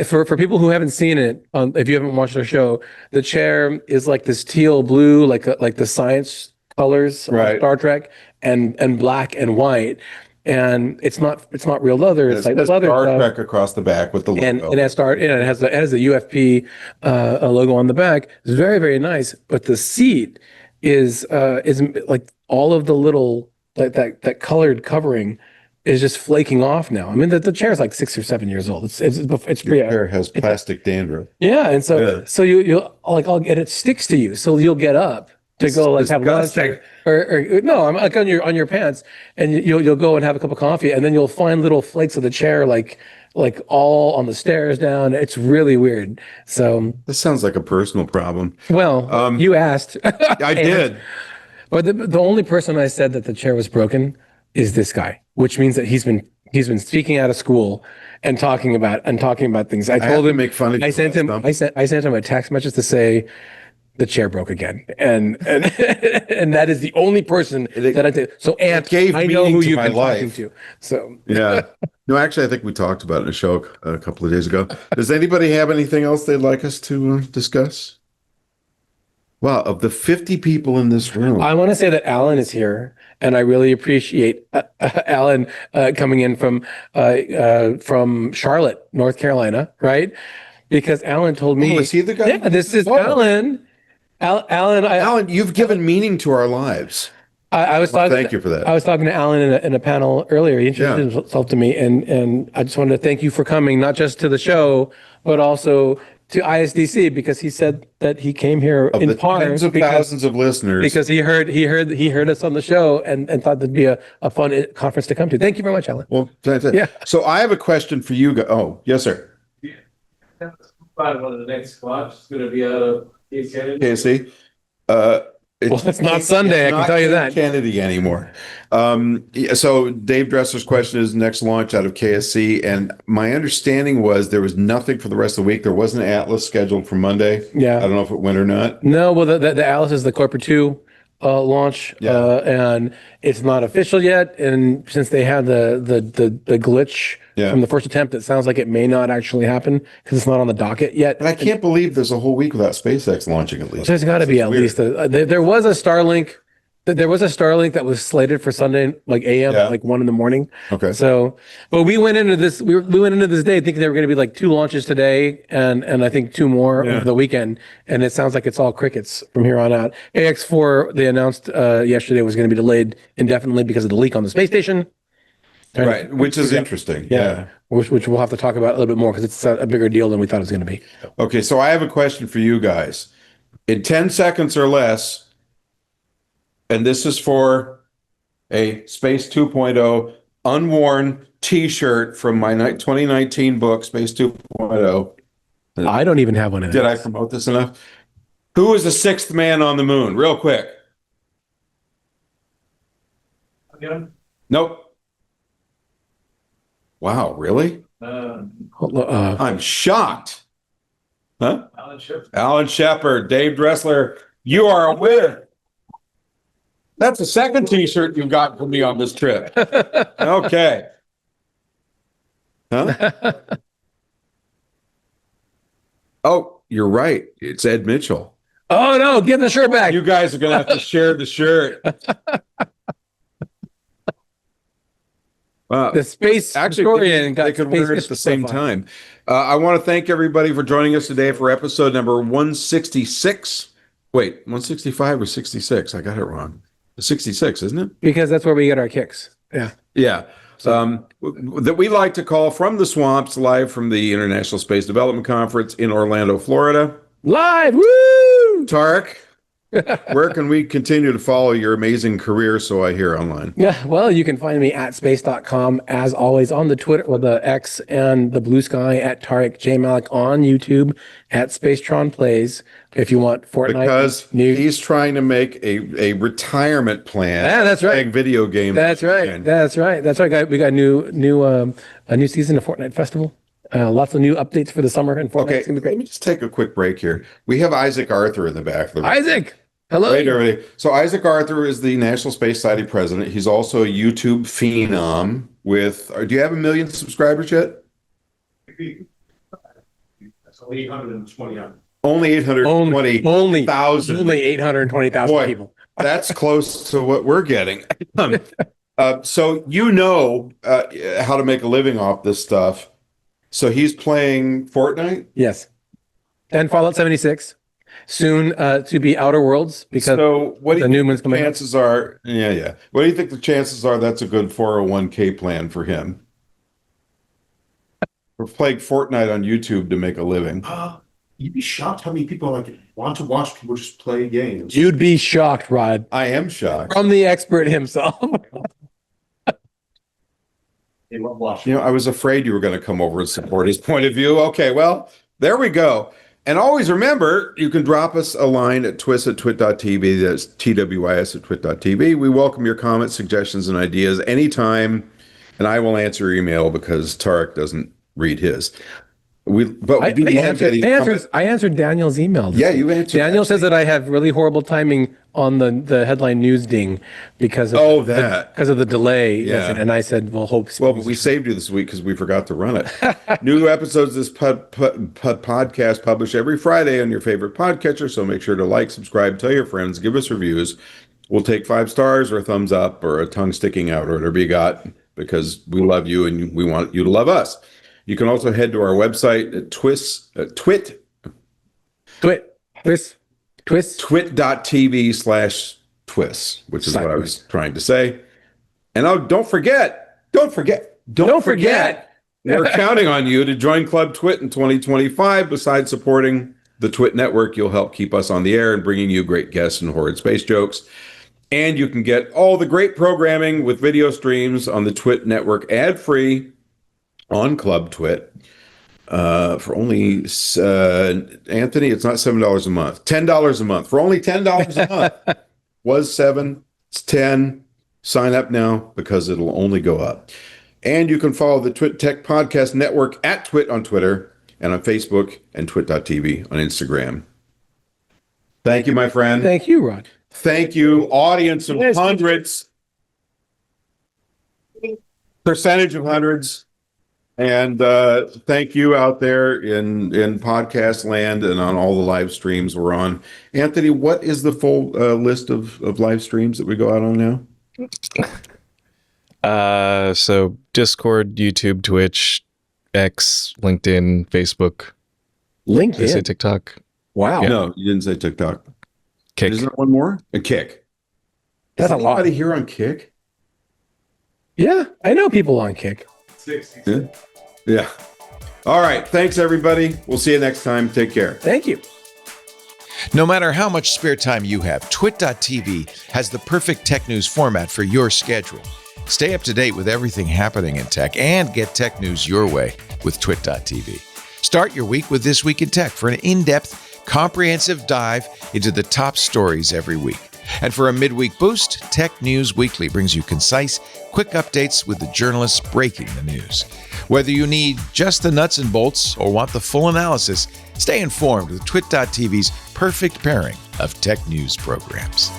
for people who haven't seen it, if you haven't watched our show, the chair is like this teal blue blue, like the science colors on Right. Star Trek, and black and white. And it's not real leather. It's like There's leather Star stuff. Trek across the back with the logo. And it has the UFP logo on the back. It's very, very nice. But the seat is like all of the little like that colored covering is just flaking off now. I mean, the chair is like 6 or 7 years old. It's pretty. Hair has plastic dandruff. Yeah, and so you'll like and it sticks to you. So you'll get up to go like have lunch disgusting. or no, I'm like on your pants, and you'll go and have a cup of coffee, and then you'll find little flakes of the chair like all on the stairs down. It's really weird. So This sounds like a personal problem. well, you asked. I did. But the only person I said that the chair was broken is this guy, which means that he's been speaking out of school and talking about things. I have told to him make fun of I you sent for him that I sent him a text message to say the chair broke again, and and that is the only person that I did. So Aunt, gave I know meaning who to you've my been talking life. to. So Yeah. No, actually, I think we talked about it in a show a couple of days ago. Does anybody have anything else they'd like us to discuss? Wow, of the 50 people in this room. I want to say that Alan is here, and I really appreciate Alan coming in from Charlotte, North Carolina, right? Because Alan told me, Oh, is he the guy? Yeah, this is Oh. Alan. Alan, Alan, you've given meaning to our lives. I was talking. Thank you for that. I was talking to Alan in a panel earlier. He introduced himself to me, and I just wanted to thank you for coming, not just to the show, but also to ISDC, because he said that he came here Of in the part tens of thousands of listeners. because he heard us on the show and thought that'd be a fun conference to come to. Thank you very much, Alan. Well, yeah. So I have a question for you. Oh, yes, sir. One of the next spots is going to be out of KC. KC. Well, it's not Sunday, I can tell you that. Kennedy anymore. So Dave Dressler's question is next launch out of KSC, and my understanding was there was nothing for the rest of the week. There wasn't an Atlas scheduled for Monday. Yeah. I don't know if it went or not. No, well, the Alice is the Corporate 2 launch, and it's not official yet. And since they had the glitch from the first attempt, it sounds like it may not actually happen because it's not on the docket yet. But I can't believe there's a whole week without SpaceX launching at least. There's got to be at weird. least there was a Starlink. There was a Starlink that was slated for Sunday, like AM, like 1 a.m. Okay. So, but we went into this. We went into this day thinking there were going to be like 2 launches today, and I think 2 more over the weekend. And it sounds like it's all crickets from here on out. AX4 they announced yesterday was going to be delayed indefinitely because of the leak on the space station. Right, which is interesting. Yeah. Which we'll have to talk about a little bit more because it's a bigger deal than we thought it was going to be. Okay, so I have a question for you guys. In 10 seconds or less, and this is for a Space 2.0 unworn t-shirt from my 2019 book, Space 2.0. I don't even have one of those. Did I promote this enough? Who is the 6th man on the moon? Real quick. Again? Nope. Wow, really? Uh, I'm shocked. Huh? Alan Shepard. Alan Shepard, Dave Dressler, you are a winner. That's the second t-shirt you've got from me on this trip. Okay. Huh? Oh, you're right. It's Ed Mitchell. Oh no! Give the shirt back. You guys are going to have to share the shirt. The space historian got they could space wear it at the history same profile. time. I want to thank everybody for joining us today for episode number 166. Wait, 165 or 66? I got it wrong. 66, isn't it? Because that's where we get our kicks. Yeah. Yeah. That we like to call From the Swamps, live from the International Space Development Conference in Orlando, Florida. Live. Woo! Tariq, where can we continue to follow your amazing career, so I hear online? Yeah. Well, you can find me at space.com as always on the Twitter or the X and the Blue Sky at Tariq J. Malik on YouTube at Spacetron Plays. If you want Fortnite Because news. he's trying to make a retirement plan. Yeah, that's right. Playing video games. That's right. And That's right. That's right. We got a new season of Fortnite Festival. Lots of new updates for the summer and Fortnite. Okay, It's gonna be let great. me just take a quick break here. We have Isaac Arthur in the back of the room. Isaac, hello. Right, everybody. So Isaac Arthur is the National Space Society president. He's also a YouTube phenom with, do you have 1 million subscribers yet? That's 820 on. Only 820,000. Only 820,000 Boy, people. that's close to what we're getting. So how to make a living off this stuff. So he's playing Fortnite? Yes. And Fallout 76. Soon to be Outer Worlds, because what do the you new think one's the coming out. chances are? Yeah. What do you think the chances are that's a good 401k plan for him? For playing Fortnite on YouTube to make a living. You'd be shocked how many people want to watch people just play games. You'd be shocked, Rod. I am shocked. From the expert himself. They love watching. I was afraid you were going to come over and support his point of view. Okay, well, there we go. And always remember, you can drop us a line at twis@twit.tv. That's TWIS@twit.tv. We welcome your comments, suggestions, and ideas anytime. And I will answer your email because Tariq doesn't read his. I answered Daniel's email. Yeah, you answered. Daniel says that I have really horrible timing on the headline news ding because of the delay. Yeah. And I said, well, but we saved you this week because we forgot to run it. New episodes of this podcast published every Friday on your favorite podcatcher. So make sure to like, subscribe, tell your friends, give us reviews. We'll take 5 stars or a thumbs up or a tongue sticking out or whatever you got, because we love you and we want you to love us. You can also head to our website at twit.tv/twis, which is what I was trying to say. And don't forget, we're counting on you to join Club Twit in 2025. Besides supporting the Twit Network, you'll help keep us on the air and bringing you great guests and horrid space jokes. And you can get all the great programming with video streams on the Twit Network ad-free on Club Twit for only, Anthony, it's not $7 a month, $10 a month. For only $10 a month. Was 7, it's 10. Sign up now because it'll only go up. And you can follow the Twit Tech Podcast Network at Twit on Twitter and on Facebook and twit.tv on Instagram. Thank you, my friend. Thank you, Rod. Thank you, audience of hundreds. Percentage of hundreds. And thank you out there in podcast land and on all the live streams we're on. Anthony, what is the full list of live streams that we go out on now? So Discord, YouTube, Twitch, X, LinkedIn, Facebook. LinkedIn? Did I say TikTok? Wow. Yeah. No, you didn't say TikTok. Kick. Is there one more? A Kick. That's a lot. Anybody here on Kick? Yeah, I know people on Kick. 60. Yeah. All right. Thanks, everybody. We'll see you next time. Take care. Thank you. No matter how much spare time you have, twit.tv has the perfect tech news format for your schedule. Stay up to date with everything happening in tech and get tech news your way with twit.tv. Start your week with This Week in Tech for an in-depth, comprehensive dive into the top stories every week. And for a midweek boost, Tech News Weekly brings you concise, quick updates with the journalists breaking the news. Whether you need just the nuts and bolts or want the full analysis, stay informed with twit.tv's perfect pairing of tech news programs.